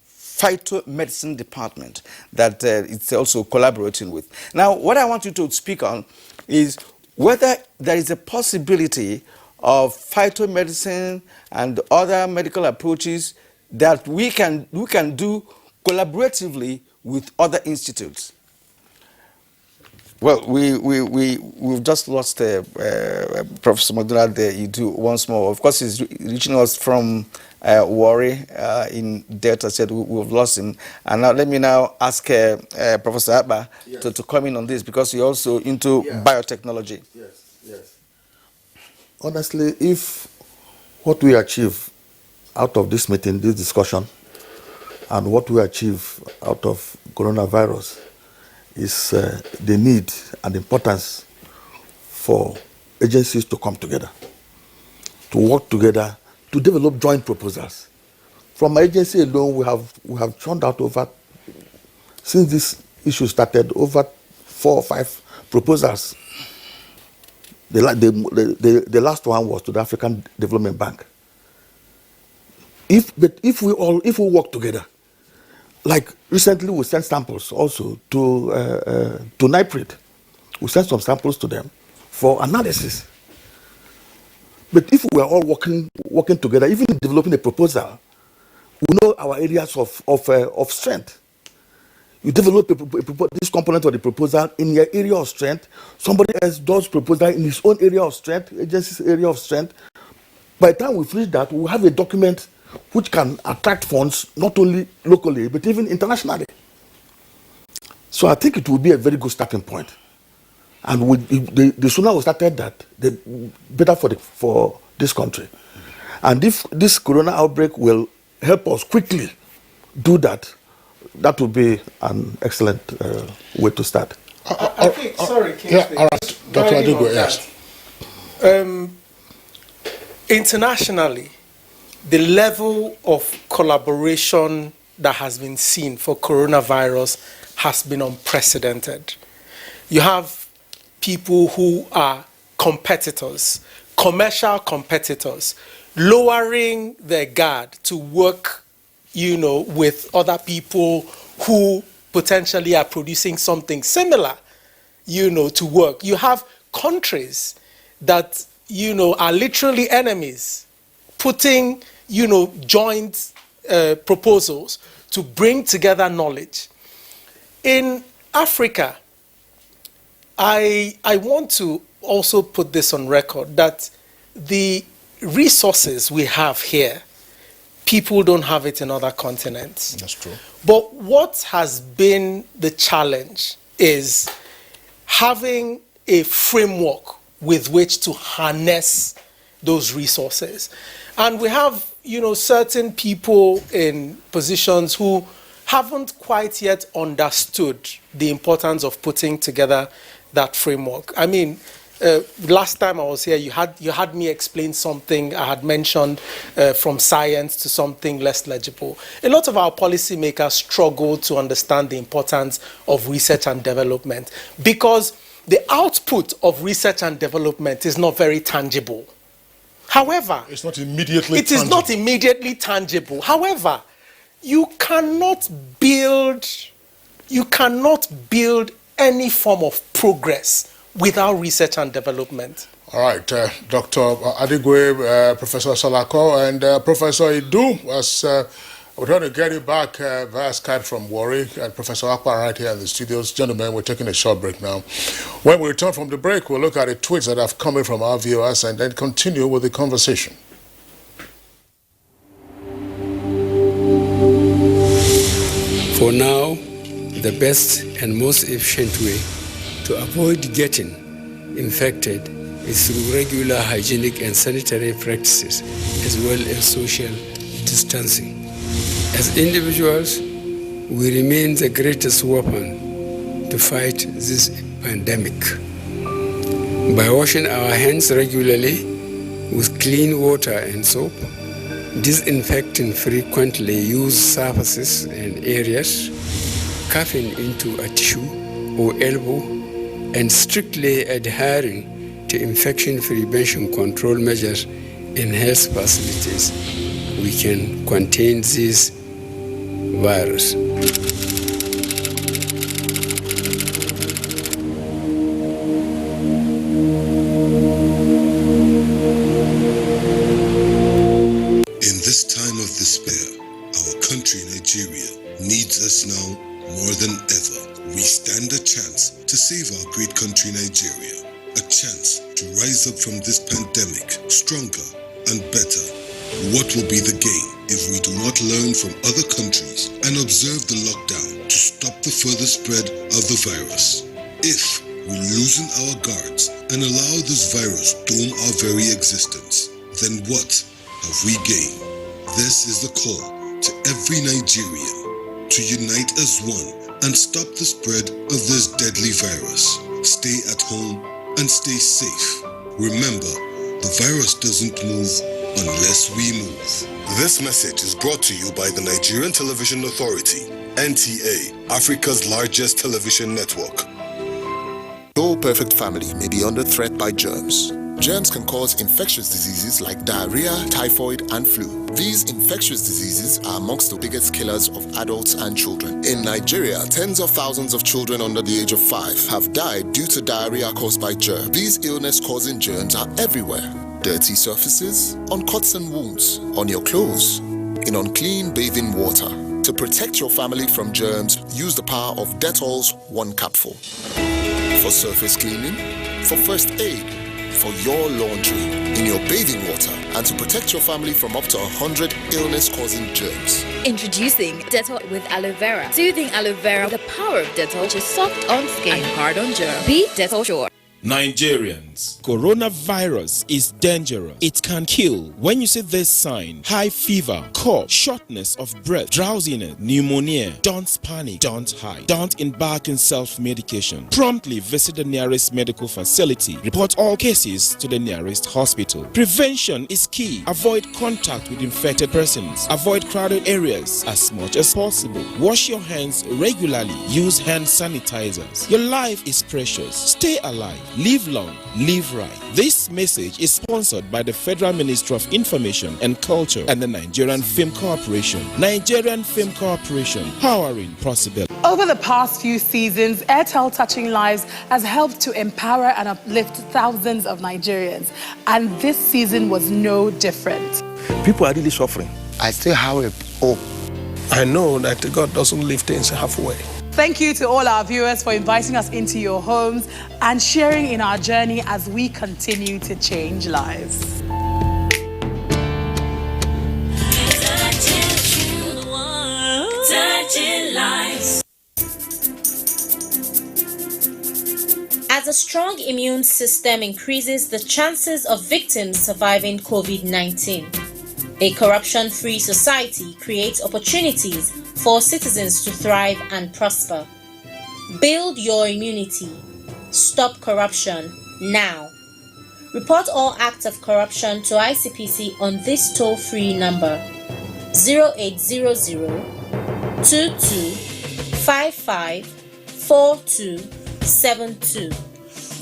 phytomedicine department that it's also collaborating with. Now, what I want you to speak on is whether there is a possibility of phytomedicine and other medical approaches that we can do collaboratively with other institutes. Well, we've just lost Professor McDonald Yidu once more. Of course, he's reaching us from Warri in Delta State. We've lost him. And now let me ask Professor Abba to come in on this, because he's also into biotechnology. Yes. Honestly, if what we achieve out of this meeting, this discussion, and what we achieve out of coronavirus is the need and importance for agencies to come together, to work together, to develop joint proposals. From my agency alone, we have churned out over, since this issue started, over 4 or 5 proposals. The last one was to the African Development Bank. If we work together, like recently we sent samples also to NIPRID. We sent some samples to them for analysis. But if we are all working together, even in developing a proposal, we know our areas of strength. You develop this component of the proposal in your area of strength. Somebody else does proposal in his own area of strength, agency's area of strength. By the time we finish that, we will have a document which can attract funds not only locally but even internationally. So I think it will be a very good starting point. And the sooner we started that, the better for this country. And if this corona outbreak will help us quickly do that, that would be an excellent way to start. I think, sorry, Kingsley. Yeah, all right. Dr. Adigo, yes. Internationally, the level of collaboration that has been seen for coronavirus has been unprecedented. You have people who are competitors, commercial competitors, lowering their guard to work, with other people who potentially are producing something similar, to work. You have countries that, are literally enemies, putting, joint proposals to bring together knowledge. In Africa, I want to also put this on record that the resources we have here, people don't have it in other continents. That's true. But what has been the challenge is having a framework with which to harness those resources. And we have, certain people in positions who haven't quite yet understood the importance of putting together that framework. I mean, last time I was here, you had me explain something I had mentioned from science to something less legible. A lot of our policymakers struggle to understand the importance of research and development because the output of research and development is not very tangible. However, it's not immediately tangible. Is not immediately tangible. However, you cannot build any form of progress without research and development. All right, Dr. Adigwe, Professor Salako, and Professor Idu, as we're trying to get you back via Skype from Warri, and Professor Akbar right here in the studios. Gentlemen, we're taking a short break now. When we return from the break, we'll look at the tweets that have come in from our viewers and then continue with the conversation. For now, the best and most efficient way to avoid getting infected is through regular hygienic and sanitary practices, as well as social distancing. As individuals, we remain the greatest weapon to fight this pandemic. By washing our hands regularly with clean water and soap, disinfecting frequently used surfaces and areas, coughing into a tissue or elbow, and strictly adhering to infection prevention control measures in health facilities, we can contain this virus. In this time of despair, our country, Nigeria, needs us now more than ever. We stand a chance to save our great country, Nigeria. A chance to rise up from this pandemic stronger and better. What will be the gain if we do not learn from other countries and observe the lockdown to stop the further spread of the virus? If we loosen our guards and allow this virus dome our very existence, then what have we gained? This is the call to every Nigerian to unite as one and stop the spread of this deadly virus. Stay at home and stay safe. Remember, the virus doesn't move unless we move. This message is brought to you by the Nigerian Television Authority NTA, Africa's largest television network. No perfect family may be under threat by germs. Germs can cause infectious diseases like diarrhea, typhoid, and flu. These infectious diseases are amongst the biggest killers of adults and children. In Nigeria, tens of thousands of children under the age of 5 have died due to diarrhea caused by germs. These illness-causing germs are everywhere. Dirty surfaces, on cuts and wounds, on your clothes, in unclean bathing water. To protect your family from germs, use the power of Dettol's 1 capsule. For surface cleaning, for first aid, for your laundry, in your bathing water, and to protect your family from up to 100 illness-causing germs. Introducing Dettol with aloe vera. Soothing aloe vera, the power of Dettol, which is soft on skin and hard on germs. Be Dettol Sure. Nigerians, coronavirus is dangerous. It can kill. When you see this sign, high fever, cough, shortness of breath, drowsiness, pneumonia, don't panic, don't hide. Don't embark in self-medication. Promptly visit the nearest medical facility. Report all cases to the nearest hospital. Prevention is key. Avoid contact with infected persons. Avoid crowded areas as much as possible. Wash your hands regularly. Use hand sanitizers. Your life is precious. Stay alive. Live long, live right. This message is sponsored by the Federal Ministry of Information and Culture and the Nigerian Film Corporation. Nigerian Film Corporation, powering possibility. Over the past few seasons, Airtel Touching Lives has helped to empower and uplift thousands of Nigerians. And this season was no different. People are really suffering. I still have a hope. I know that God doesn't leave things halfway. Thank you to all our viewers for inviting us into your homes and sharing in our journey as we continue to change lives. Touching lives. As a strong immune system increases the chances of victims surviving COVID-19, a corruption-free society creates opportunities for citizens to thrive and prosper. Build your immunity. Stop corruption now. Report all acts of corruption to ICPC on this toll-free number 0800 2255 4272.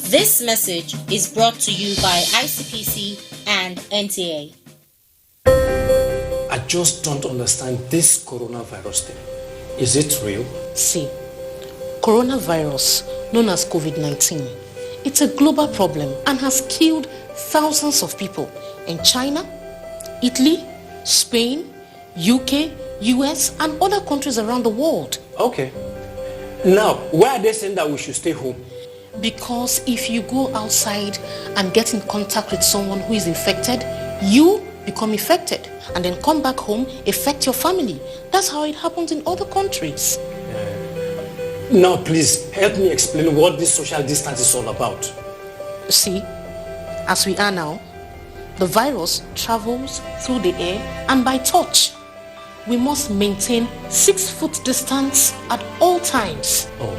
This message is brought to you by ICPC and NTA. I just don't understand this coronavirus thing. Is it real? See, coronavirus, known as COVID-19, it's a global problem and has killed thousands of people in China, Italy, Spain, UK, US, and other countries around the world. Okay. Now, why are they saying that we should stay home? Because if you go outside and get in contact with someone who is infected, you become infected and then come back home, affect your family. That's how it happens in other countries. Now, please help me explain what this social distance is all about. See, as we are now, the virus travels through the air and by touch. We must maintain 6-foot distance at all times. Oh,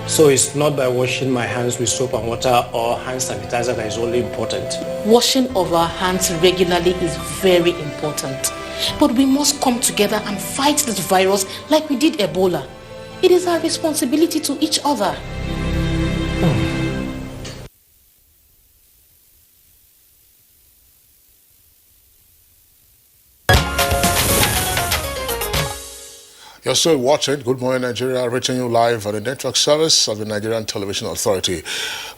so it's not by washing my hands with soap and water or hand sanitizer that is only important? Washing of our hands regularly is very important. But we must come together and fight this virus like we did Ebola. It is our responsibility to each other. You're still watching Good Morning Nigeria, reaching you live on the network service of the Nigerian Television Authority.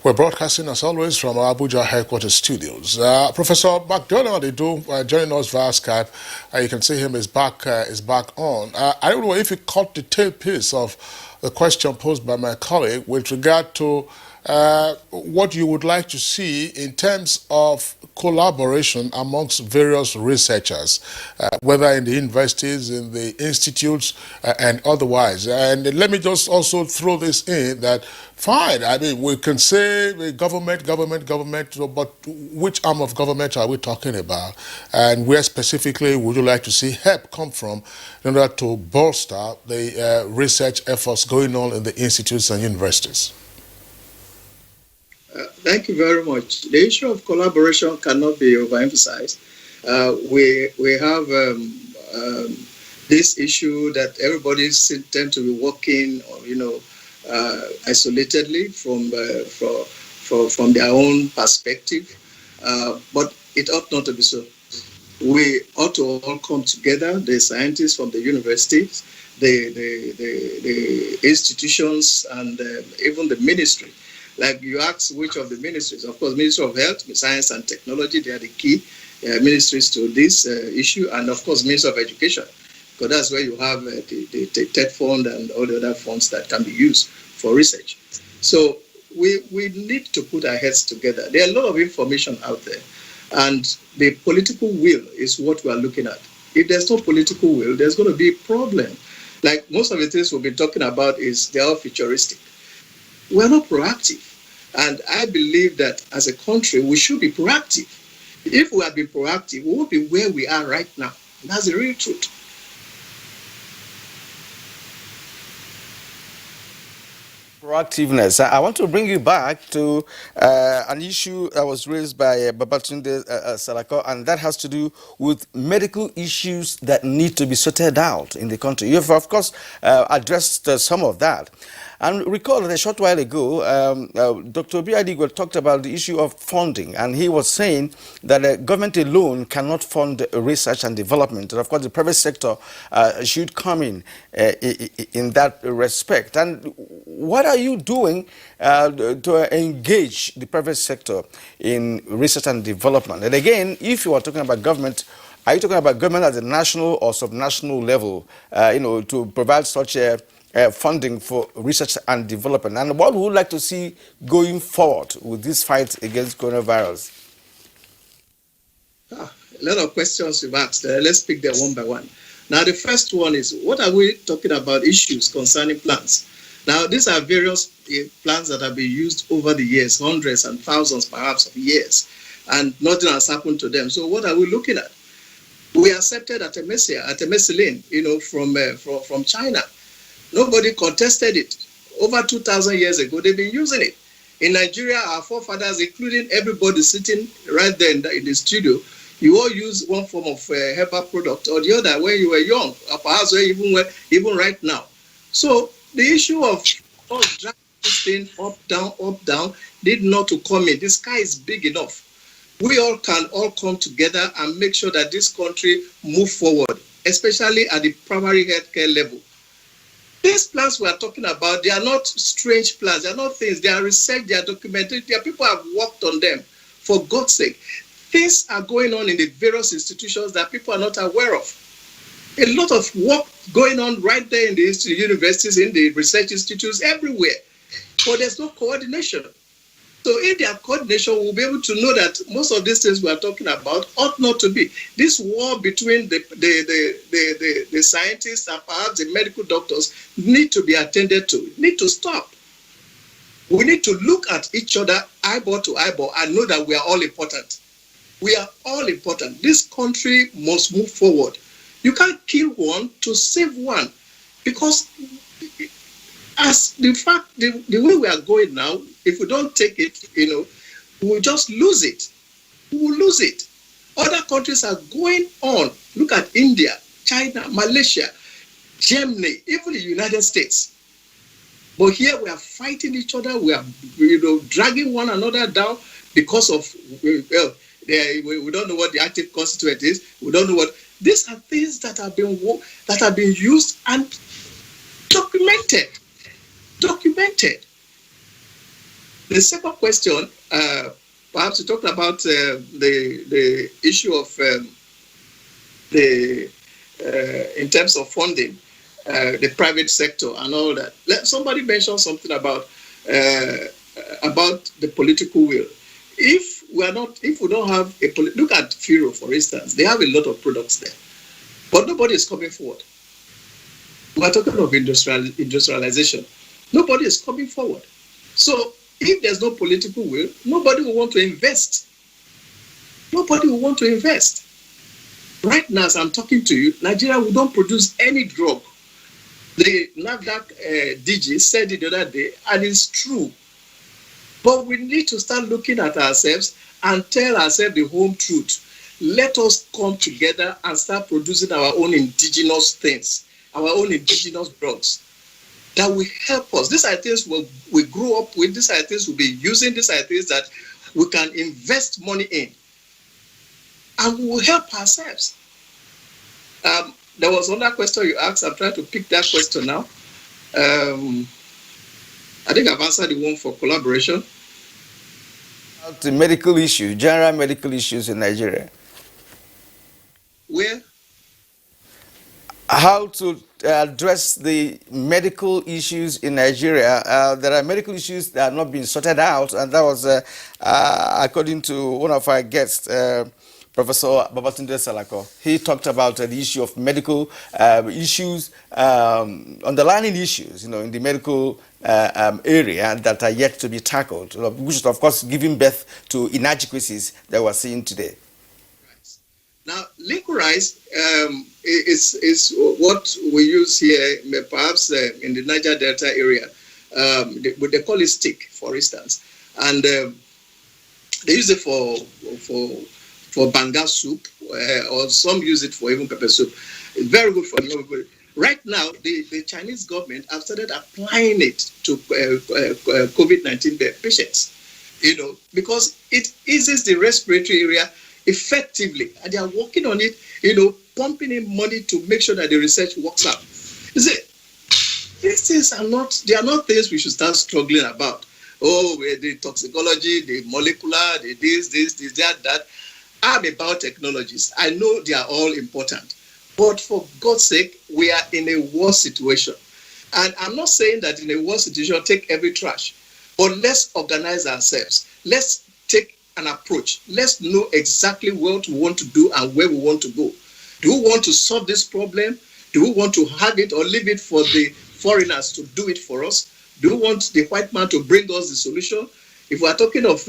We're broadcasting, as always, from our Abuja headquarters studios. Professor McDonald joining us via Skype. You can see him is back on. I don't know if you caught the tail piece of the question posed by my colleague with regard to what you would like to see in terms of collaboration amongst various researchers, whether in the universities, in the institutes, and otherwise. And let me just also throw this in that, fine, I mean, we can say government, but which arm of government are we talking about? And where specifically would you like to see help come from in order to bolster the research efforts going on in the institutes and universities? Thank you very much. The issue of collaboration cannot be overemphasized. We have this issue that everybody tend to be working, isolatedly from their own perspective, but it ought not to be so. We ought to all come together, the scientists from the universities, the institutions, and even the ministry. Like you asked which of the ministries, of course, Ministry of Health, Science and Technology, they are the key ministries to this issue, and of course, Ministry of Education, because that's where you have the TED fund and all the other funds that can be used for research. So we need to put our heads together. There are a lot of information out there, and the political will is what we are looking at. If there's no political will, there's going to be a problem. Like most of the things we've been talking about is they're all futuristic. We're not proactive. And I believe that as a country, we should be proactive. If we had been proactive, we won't be where we are right now. That's the real truth. Proactiveness. I want to bring you back to an issue that was raised by Babatunde Salako, and that has to do with medical issues that need to be sorted out in the country. You have, of course, addressed some of that. And recall that a short while ago, Dr. Obiadigwe talked about the issue of funding, and he was saying that the government alone cannot fund research and development. And of course, the private sector should come in that respect. And what are you doing to engage the private sector in research and development? And again, if you are talking about government, are you talking about government at the national or subnational level, to provide such a funding for research and development? And what would you like to see going forward with this fight against coronavirus? A lot of questions you've asked. Let's pick them one by one. Now, the first one is, what are we talking about issues concerning plants? Now, these are various plants that have been used over the years, hundreds and thousands perhaps of years, and nothing has happened to them. So what are we looking at? We accepted artemisinin, from China. Nobody contested it. Over 2,000 years ago, they've been using it. In Nigeria, our forefathers, including everybody sitting right there in the studio, you all use one form of herbal product or the other when you were young, or perhaps even right now. So the issue of dragging this thing up, down, need not to come in. The sky is big enough. We all can come together and make sure that this country move forward, especially at the primary healthcare level. These plans we are talking about, they are not strange plans. They are not things. They are research. They are documented. People have worked on them. For God's sake, things are going on in the various institutions that people are not aware of. A lot of work going on right there in the universities, in the research institutes, everywhere. But there's no coordination. So if there are coordination, we'll be able to know that most of these things we are talking about ought not to be. This war between the scientists and perhaps the medical doctors need to be attended to, need to stop. We need to look at each other eyeball to eyeball and know that we are all important. We are all important. This country must move forward. You can't kill one to save one, because as the way we are going now, if we don't take it, we'll just lose it. We will lose it. Other countries are going on. Look at India, China, Malaysia, Germany, even the United States. But here we are fighting each other. We are, dragging one another down because of, we don't know what the active constituent is. We don't know what. These are things that have been used and documented. The second question, perhaps you talked about the issue of in terms of funding, the private sector and all that. Somebody mentioned something about the political will. If we don't have look at Firo, for instance, they have a lot of products there, but nobody is coming forward. We are talking of industrialization. Nobody is coming forward. So if there's no political will, nobody will want to invest. Nobody will want to invest. Right now, as I'm talking to you, Nigeria, we don't produce any drug. The NAFDAC DG said it the other day, and it's true. But we need to start looking at ourselves and tell ourselves the home truth. let us come together and start producing our own indigenous things, our own indigenous drugs that will help us. These are things we grew up with. These are things we'll be using. These are things that we can invest money in, and we will help ourselves. There was another question you asked. I'm trying to pick that question now. I think I've answered the one for collaboration. The medical issues, general medical issues in Nigeria. Where? How to address the medical issues in Nigeria. There are medical issues that have not been sorted out, and that was, according to one of our guests, Professor Babatunde Salako. He talked about the issue of medical issues, underlying issues, in the medical area that are yet to be tackled, which is, of course, giving birth to inadequacies that we're seeing today. Now, licorice is what we use here, perhaps in the Niger Delta area. They call it stick, for instance, and they use it for banga soup, or some use it for even pepper soup. It's very good for everybody. Right now, the Chinese government have started applying it to COVID-19 patients, because it eases the respiratory area effectively, and they are working on it, pumping in money to make sure that the research works out. You see, these things are not things we should start struggling about. Oh, the toxicology, the molecular, the this, that. I'm a biotechnologist. I know they are all important. But for God's sake, we are in a war situation. And I'm not saying that in a war situation, take every trash. But let's organize ourselves. Let's take an approach. Let's know exactly what we want to do and where we want to go. Do we want to solve this problem? Do we want to have it or leave it for the foreigners to do it for us? Do we want the white man to bring us the solution? If we are talking of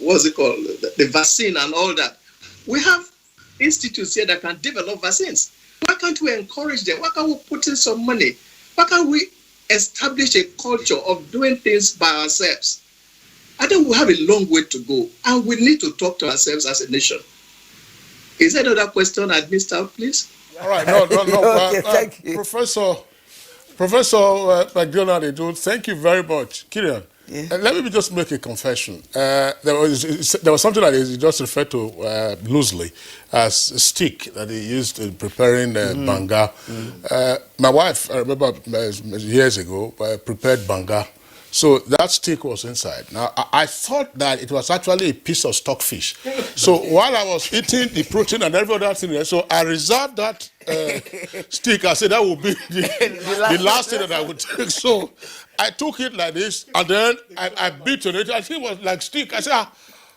what's it called, the vaccine and all that, we have institutes here that can develop vaccines. Why can't we encourage them? Why can't we put in some money? Why can't we establish a culture of doing things by ourselves? I think we have a long way to go, and we need to talk to ourselves as a nation. Is there another question I'd missed out, please? All right, no. Okay, thank you. Professor McDonald, thank you very much. Kirian, let me just make a confession. There was something that he just referred to loosely as a stick that he used in preparing banga. My wife, I remember years ago, prepared banga. So that stick was inside. Now, I thought that it was actually a piece of stockfish. So while I was eating the protein and every other thing, so I reserved that stick. I said that would be the last thing that I would take. So I took it like this, and then I bit on it. I think it was like stick. I said,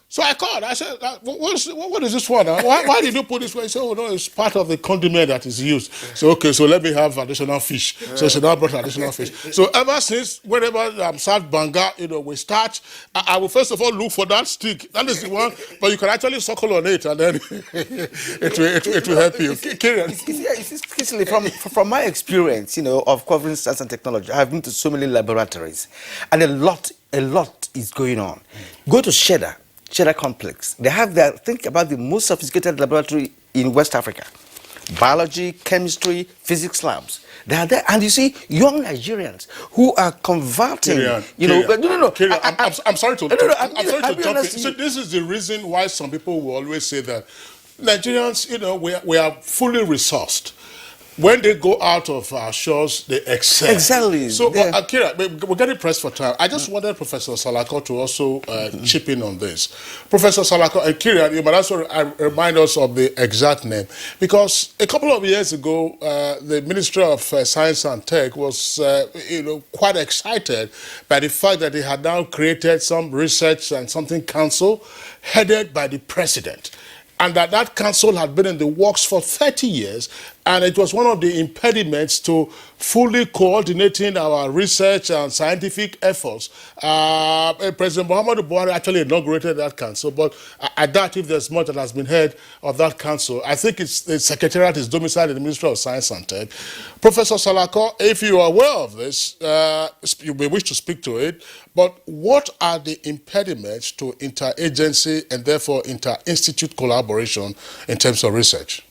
so I called. I said, what is this for now? Why did you put this way? He said, oh, no, it's part of the condiment that is used. So, okay, so let me have additional fish. So she now brought additional fish. So ever since, whenever I'm served banga, with starch, I will first of all look for that stick. That is the one, but you can actually suckle on it, and then it will help you. From my experience, of covering science and technology, I've been to so many laboratories, and a lot is going on. Go to Cheddar Complex. They have think about the most sophisticated laboratory in West Africa. Biology, chemistry, physics labs. They are there, and you see young Nigerians who are converting. Kirian, I'm sorry to jump in. So this is the reason why some people will always say that Nigerians, we are fully resourced. When they go out of our shores, they excel. Exactly. So, Kira, we're getting pressed for time. I just wanted Professor Salako to also chip in on this. Professor Salako and Kira, you might also remind us of the exact name. Because a couple of years ago, the Ministry of Science and Tech was, quite excited by the fact that they had now created some research and something council headed by the president. And that council had been in the works for 30 years, And it was one of the impediments to fully coordinating our research and scientific efforts. President Muhammadu Buhari actually inaugurated that council, but I doubt if there's much that has been heard of that council. I think the secretariat is domiciled in the Ministry of Science and Tech. Professor Salako, if you are aware of this, you may wish to speak to it, but what are the impediments to interagency and therefore inter-institute collaboration in terms of research?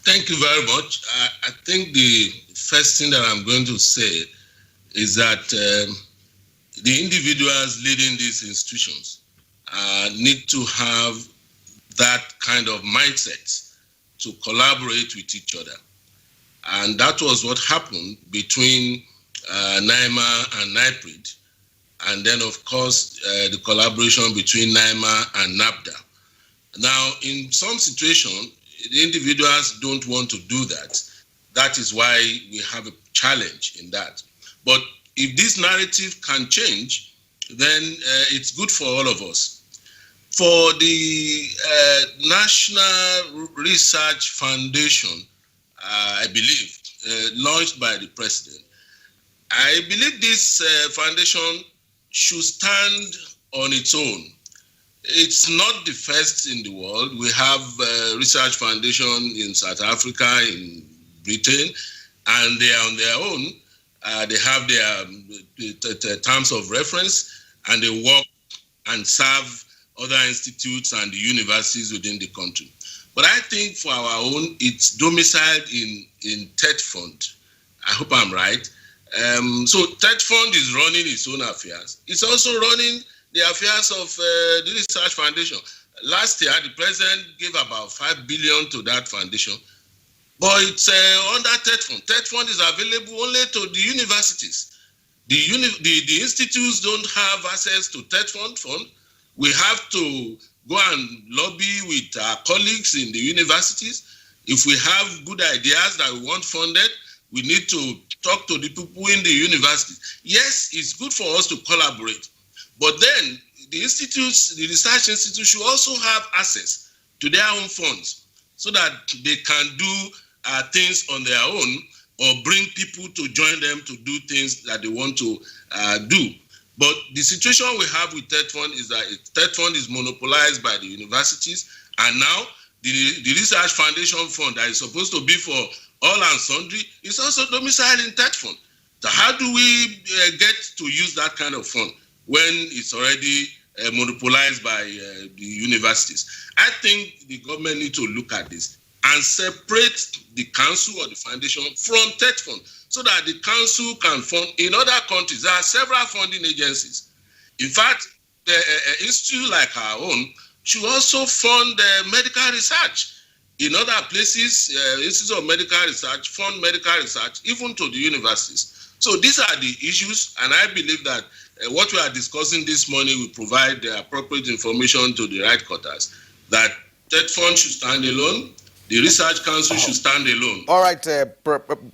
Thank you very much. I think the first thing that I'm going to say is that the individuals leading these institutions need to have that kind of mindset to collaborate with each other. And that was what happened between NIMA and NIPRID, and then, of course, the collaboration between NIMA and NAPDA. Now, in some situations, the individuals don't want to do that. That is why we have a challenge in that. But if this narrative can change, then it's good for all of us. For the National Research Foundation, I believe, launched by the president, I believe this foundation should stand on its own. It's not the first in the world. We have research foundation in South Africa, in Britain, and they are on their own. They have their terms of reference, and they work and serve other institutes and the universities within the country. But I think for our own, it's domiciled in TED Fund. I hope I'm right. So TED Fund is running its own affairs. It's also running the affairs of the Research Foundation. Last year, the president gave about 5 billion to that foundation, but it's under TED Fund. TED Fund is available only to the universities. The institutes don't have access to TED Fund. We have to go and lobby with our colleagues in the universities. If we have good ideas that we want funded, we need to talk to the people in the universities. Yes, it's good for us to collaborate, but then the institutes, the research institutes should also have access to their own funds so that they can do things on their own or bring people to join them to do things that they want to do. But the situation we have with TED Fund is that TED Fund is monopolized by the universities, and now the Research Foundation Fund that is supposed to be for all and sundry is also domiciled in TED Fund. So how do we get to use that kind of fund when it's already monopolized by the universities? I think the government needs to look at this and separate the council or the foundation from TED Fund, so that the council can fund. In other countries, there are several funding agencies. In fact, the institute like our own should also fund medical research. In other places, institutes of medical research fund medical research, even to the universities. So these are the issues, and I believe that what we are discussing this morning will provide the appropriate information to the right quarters, that TED Fund should stand alone, the Research Council should stand alone. All right,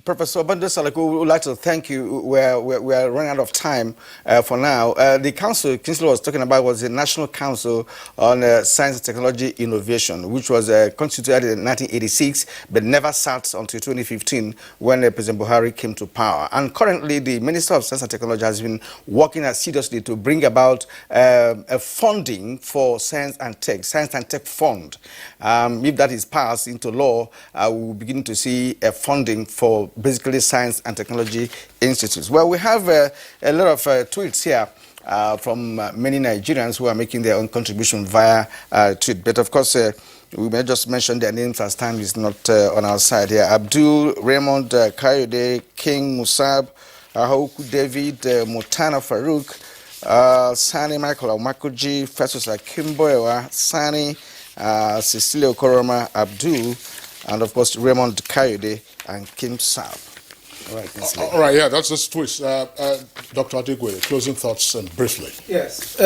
Professor Bando Salako, we would like to thank you. We're running out of time for now. The council Kingsley was talking about was the National Council on Science and Technology Innovation, which was constituted in 1986, but never sat until 2015 when President Buhari came to power. And currently, the Minister of Science and Technology has been working seriously to bring about a funding for Science and Tech Fund. If that is passed into law, we will begin to see a funding for basically science and technology institutes. Well, we have a lot of tweets here from many Nigerians who are making their own contribution via tweet. But of course, we may just mention their names as time is not on our side here. Abdul, Raymond, Kayode, King, Musab, Ahoku, David, Mutana Farouk, Sani Michael Omakuji, Festus Akimboewa, Sani, Cecilia Okoroma, Abdul, and of course Raymond Kayode and Kim Saab. All right, yeah, that's just twist. Dr. Adigwe, closing thoughts briefly. Yes,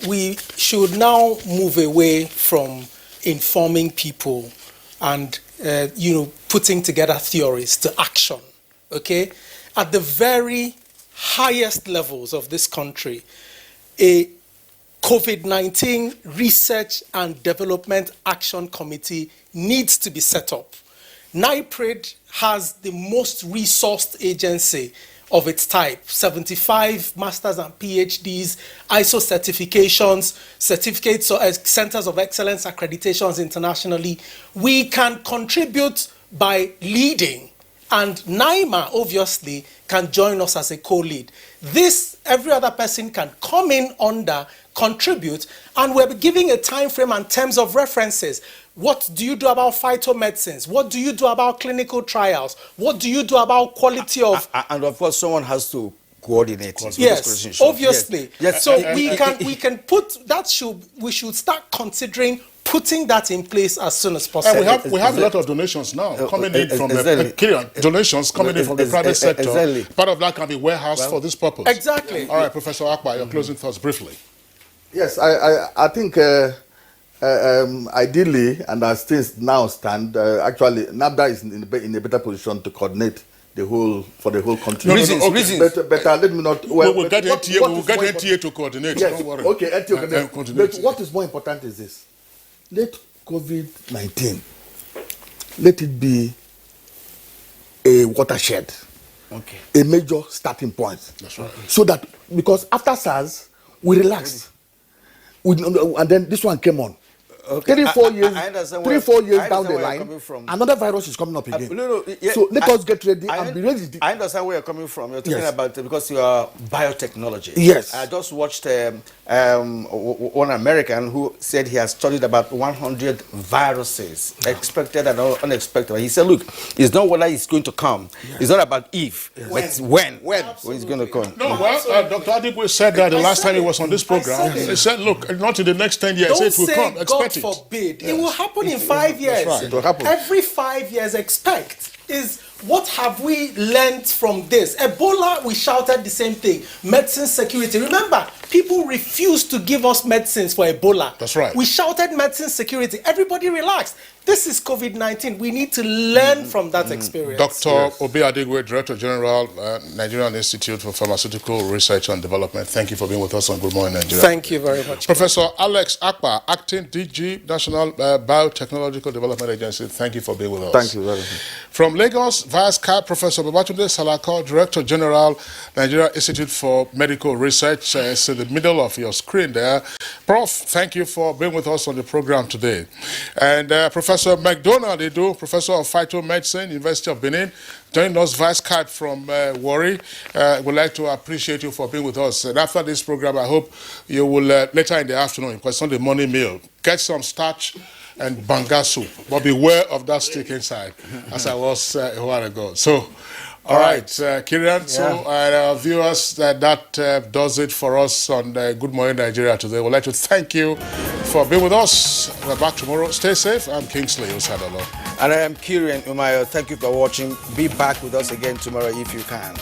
we should now move away from informing people and putting together theories to action. Okay, at the very highest levels of this country, a COVID-19 Research and Development Action Committee needs to be set up. NIPRID has the most resourced agency of its type, 75 masters and PhDs, ISO certifications, certificates, centers of excellence accreditations internationally. We can contribute by leading, and NIMA obviously can join us as a co-lead. This, every other person can come in under, contribute, and we're giving a time frame and terms of references. What do you do about phytomedicines? What do you do about clinical trials? What do you do about quality of... And of course, someone has to coordinate. Yes, obviously. Yes. So we can put that. We should start considering putting that in place as soon as possible. And we have a lot of donations now coming in from donations coming in from the private sector. Part of that can be warehoused for this purpose. Exactly. All right, Professor Akpa, your closing thoughts briefly. Yes, I think ideally, and as things now stand, actually NABDA is in a better position to coordinate the whole country. Reasons. But let me not. We'll get NTA to coordinate. Yes. Don't worry. Okay, NTA coordinate. But what is more important is this: let COVID-19 let it be a watershed, a major starting point. That's right. So that because after SARS we relaxed, and then this one came on. Okay. 3-4 years, I understand 3-4 years down the where line, you're coming from. another virus is coming up again. Yeah, so let us get ready and be ready. I understand where you're coming from. You're talking about because you are biotechnology. Yes. I just watched one American who said he has studied about 100 viruses, expected and unexpected. He said, look, it's not whether it's going to come. Yes. It's not about if, but it's when it's going to come. No, well, Dr. Adibu said that the last time he was on this program. He said, look, not in the next 10 years, it will come. Expect God forbid. Yes. It will happen in 5 years. Right. It will happen. Every 5 years, expect is what have we learned from this? Ebola, we shouted the same thing. Medicine security. Remember, people refused to give us medicines for Ebola. That's right. We shouted medicine security. Everybody relaxed. This is COVID-19. We need to learn from that experience. Dr. Obi Adigwe, Director General, Nigerian Institute for Pharmaceutical Research and Development. Thank you for being with us on Good Morning Nigeria. Thank you very much. Professor Alex Akpa, Acting DG, National Biotechnological Development Agency. Thank you for being with us. Thank you very much. From Lagos, Vice Cap, Professor Babatunde Salako, Director General, Nigeria Institute for Medical Research. It's in the middle of your screen there. Prof, thank you for being with us on the program today. And Professor McDonald Edu, Professor of Phytomedicine, University of Benin, joined us, Vice Cap from Warri. We'd like to appreciate you for being with us. And after this program, I hope you will, later in the afternoon, because it's on the morning meal, get some starch and banga soup. But beware of that stick inside, as I was a while ago. So, all right, Kirian, so our viewers, that does it for us on Good Morning Nigeria today. We'd like to thank you for being with us. We're back tomorrow. Stay safe. I'm Kingsley Usadolo. And I am Kirian Umayo. Thank you for watching. Be back with us again tomorrow if you can.